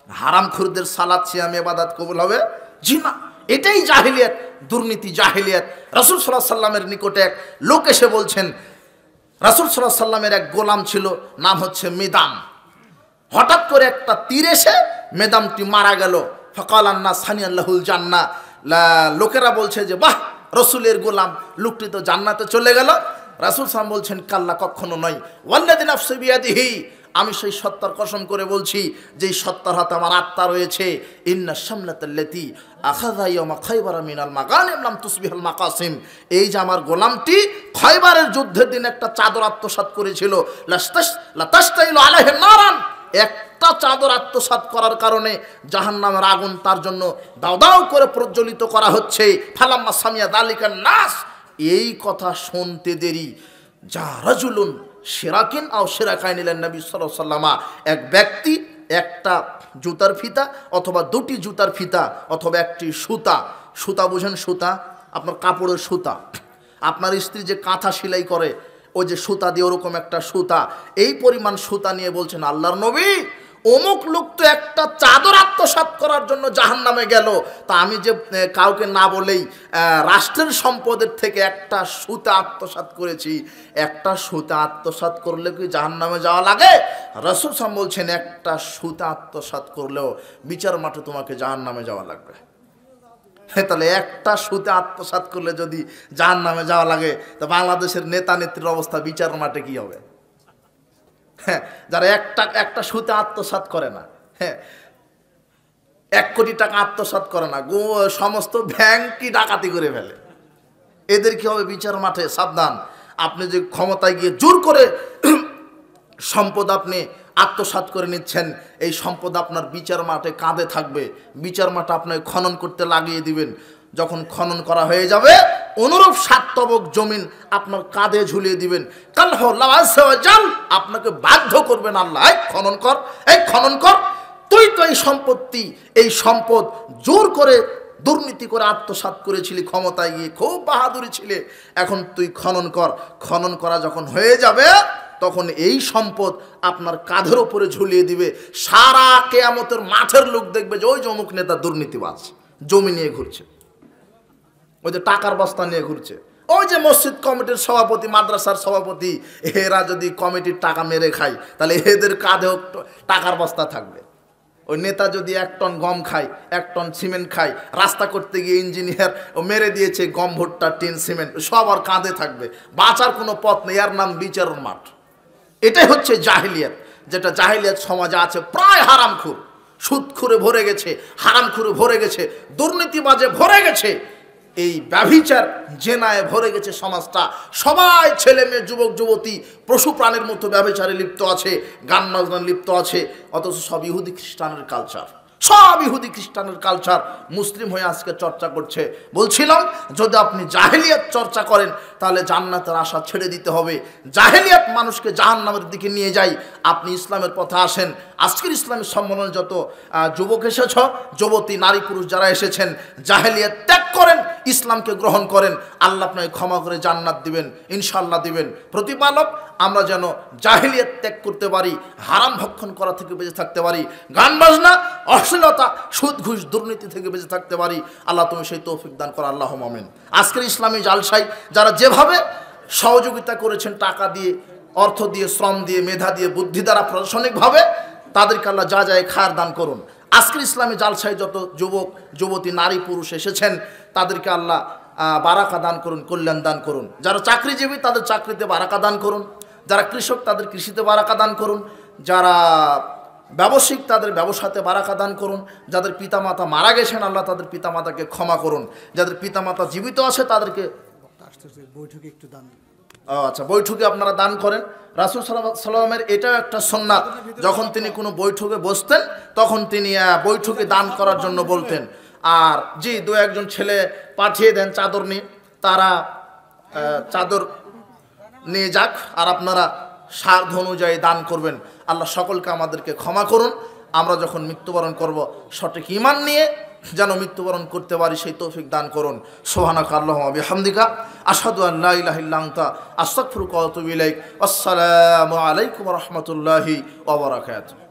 S1: হারামখোরদের সালাত সিয়াম ইবাদত কবুল হবে? জি না। এটাই জাহেলিয়াত, দুর্নীতি জাহেলিয়াত। রাসূল সাল্লাল্লাহু আলাইহি ওয়াসাল্লামের নিকটে এক লোক এসে বলছেন, রাসূল সাল্লাল্লাহু আলাইহি ওয়াসাল্লামের এক গোলাম ছিল, নাম হচ্ছে মিদাম। হঠাৎ করে একটা তীর এসে মেদামটি মারা গেল। ফাকালান নাস সানিয়াল্লাহুল জান্নাহ, লোকেরা বলছে যে বাহ, রসুলের গোলাম, লোকটি তো জান্নাতে চলে গেল। রাসূল সাল্লাল্লাহু বলছেন কাল্লা, কখনো নয়। ওয়াল্লাযী নাফসি বিয়াদিহি, আমি সেই সত্তার কসম করে বলছি যেই সত্তার হাতে আমার আত্মা রয়েছে, ইন্না শামলাতাল্লাতী আখাযা ইয়াওমা খায়বার মিনাল মাগানিম লাম তুসবিহাল মাকাসিম, এই যে আমার গোলামটি খয়বারের যুদ্ধের দিন একটা চাদর আত্মসাৎ করেছিল, লাতাশতাইলু আলাইহি নারান, একটা চাদর আত্মসাৎ করার কারণে জাহান্নামের আগুন তার জন্য দাও দাও করে প্রজ্বলিত করা হচ্ছে। ফালাম্মা সামিয়া যালিকান নাস, এই কথা শুনতে দেরি, যা রাজুলুন শিরাকিন আও শিরাকাইন ইলান নবী সাল্লাল্লাহু আলাইহি ওয়াসাল্লাম, এক ব্যক্তি একটা জুতার ফিতা অথবা দুটি জুতার ফিতা অথবা একটি সুতা, সুতা বুঝেন, সুতা আপনার কাপড়ের সুতা, আপনার স্ত্রী যে কাঁথা সেলাই করে ওই যে সুতা দিয়ে ওরকম একটা সুতা, এই পরিমাণ সুতা নিয়ে বলছেন আল্লাহর নবী অমুক লোক তো একটা চাদর আত্মসাৎ করার জন্য জাহান্নামে গেল, তা আমি যে কাউকে না বলেই রাষ্ট্রের সম্পদের থেকে একটা সুতা আত্মসাৎ করেছি, একটা সুতা আত্মসাৎ করলে কি জাহান্নামে যাওয়া লাগে? রাসূল সাল্লাল্লাহু বলছেন একটা সুতা আত্মসাৎ করলেও বিচার মাঠে তোমাকে জাহান্নামে যাওয়া লাগবে। তাহলে একটা সুতে আত্মসাৎ করলে যদি জাহান্নামে যাওয়া লাগে, তো বাংলাদেশের নেতা নেত্রীর অবস্থা বিচার মাঠে কি হবে? হ্যাঁ, যারা একটা সুতে আত্মসাৎ করে না, হ্যাঁ 1 কোটি টাকা আত্মসাৎ করে না, সমস্ত ব্যাংকই ডাকাতি করে ফেলে, এদের কি হবে বিচার মাঠে? সাবধান, আপনি যে ক্ষমতায় গিয়ে জোর করে সম্পদ আপনি আত্মসাৎ করে নিচ্ছেন, এই সম্পদ আপনার বিচার মাঠে কাঁধে থাকবে, বিচার মাঠে আপনাকে খনন করতে লাগিয়ে দিবেন। যখন খনন করা হয়ে যাবে অনুরূপ সাতবক জমিন আপনার কাঁধে ঝুলিয়ে দিবেন। কাল্লাহু আযজা ওয়া জাল আপনাকে বাধ্য করবেন, আল্লাহ এই খনন কর, এই খনন কর, তুই তো এই সম্পত্তি এই সম্পদ জোর করে দুর্নীতি করে আত্মসাৎ করেছিলি, ক্ষমতায় গিয়ে খুব বাহাদুরি ছিলে, এখন তুই খনন কর। খনন করা যখন হয়ে যাবে তখন এই সম্পদ আপনার কাঁধের উপরে ঝুলিয়ে দিবে। সারা কিয়ামতের মাঠের লোক দেখবে যে ওই যে অমুক নেতা দুর্নীতিবাজ, জমি নিয়ে ঘুরছে, ওই যে টাকার বস্তা নিয়ে ঘুরছে, ওই যে মসজিদ কমিটির সভাপতি, মাদ্রাসার সভাপতি, এরা যদি কমিটির টাকা মেরে খায় তাহলে এদের কাঁধেও টাকার বস্তা থাকবে। ওই নেতা যদি 1 টন গম খায়, 1 টন সিমেন্ট খায়, রাস্তা করতে গিয়ে ইঞ্জিনিয়ার ও মেরে দিয়েছে গম, ভুট্টা, টিন, সিমেন্ট, সব আর কাঁধে থাকবে, বাঁচার কোনো পথ নেই, এর নাম বিচারের মাঠ। এটাই হচ্ছে জাহেলিয়াত, যেটা জাহেলিয়াত সমাজে আছে। প্রায় হারামখোর, সুদখোরে ভরে গেছে, হারামখোরে ভরে গেছে, দুর্নীতিবাজে ভরে গেছে, এই ব্যভিচার জেনায় ভরে গেছে সমাজটা। সবাই ছেলে মেয়ে, যুবক যুবতী পশু প্রাণীর মতো ব্যভিচারে লিপ্ত আছে, গান বাজনায় লিপ্ত আছে, অথচ সব ইহুদি খ্রিস্টানের কালচার, সব ইহুদি খ্রিস্টানের কালচার মুসলিম হয়ে আজকে চর্চা করছে। বলছিলাম যদি আপনি জাহেলিয়াত চর্চা করেন তাহলে জান্নাতের আশা ছেড়ে দিতে হবে। জাহেলিয়াত মানুষকে জাহান্নামের দিকে নিয়ে যায়, আপনি ইসলামের পথে আসেন। আজকের ইসলামের সম্মেলনে যত যুবক এসেছ, যুবতী, নারী, পুরুষ যারা এসেছেন, জাহেলিয়াত ত্যাগ করেন, ইসলামকে গ্রহণ করেন, আল্লাহ আপনাকে ক্ষমা করে জান্নাত দিবেন, ইনশাআল্লাহ দিবেন। প্রতিপালক আমরা যেন জাহেলিয়াত ত্যাগ করতে পারি, হারাম ভক্ষণ করা থেকে বেঁচে থাকতে পারি, গান বাজনা, অশ্লীলতা, সুদ ঘুষ, দুর্নীতি থেকে বেঁচে থাকতে পারি। আল্লাহ তুমি সেই তৌফিক দান করো, আল্লাহুম্মা আমিন। আজকের ইসলামী জালসায় যারা যেভাবে সহযোগিতা করেছেন, টাকা দিয়ে, অর্থ দিয়ে, শ্রম দিয়ে, মেধা দিয়ে, বুদ্ধি দ্বারা, প্রশাসনিকভাবে, তাদেরকে আল্লাহ যা যায় খায়ের দান করুন। আজকের ইসলামী জালসায় যত যুবক যুবতী, নারী, পুরুষ এসেছেন তাদেরকে আল্লাহ বারাকা দান করুন, কল্যাণ দান করুন। যারা চাকরিজীবী তাদের চাকরিতে বারাকা দান করুন, যারা কৃষক তাদের কৃষিতে বারাকা দান করুন, যারা ব্যবসায়িক তাদের ব্যবসাতে বারাকা দান করুন, যাদের পিতামাতা মারা গেছেন আল্লাহ তাদের পিতামাতাকে ক্ষমা করুন, যাদের পিতামাতা জীবিত আছে তাদেরকে
S2: বৈঠকে একটু দান।
S1: আচ্ছা, বৈঠকে আপনারা দান করেন। রাসূল সাল্লাল্লাহু আলাইহি ওয়াসাল্লামের এটাও একটা সুন্নাত, যখন তিনি কোনো বৈঠকে বসতেন তখন তিনি বৈঠকে দান করার জন্য বলতেন। আর জি, 2-1 ছেলে পাঠিয়ে দেন চাদর নিয়ে, তারা চাদর নিয়ে যাক, আর আপনারা সাধ্য অনুযায়ী দান করবেন। আল্লাহ সকলকে আমাদেরকে ক্ষমা করুন। আমরা যখন মৃত্যুবরণ করব সঠিক ঈমান নিয়ে যেন মৃত্যুবরণ করতে পারি সেই তৌফিক দান করুন। সুবহানাকা আল্লাহুম্মা ওয়া বিহামদিকা আশহাদু আন লা ইলাহা ইল্লা আনতা আস্তাগফিরুকা ওয়া আতুবু ইলাইক। আসসালামু আলাইকুম ওয়া রাহমাতুল্লাহি ওয়া বারাকাতুহু।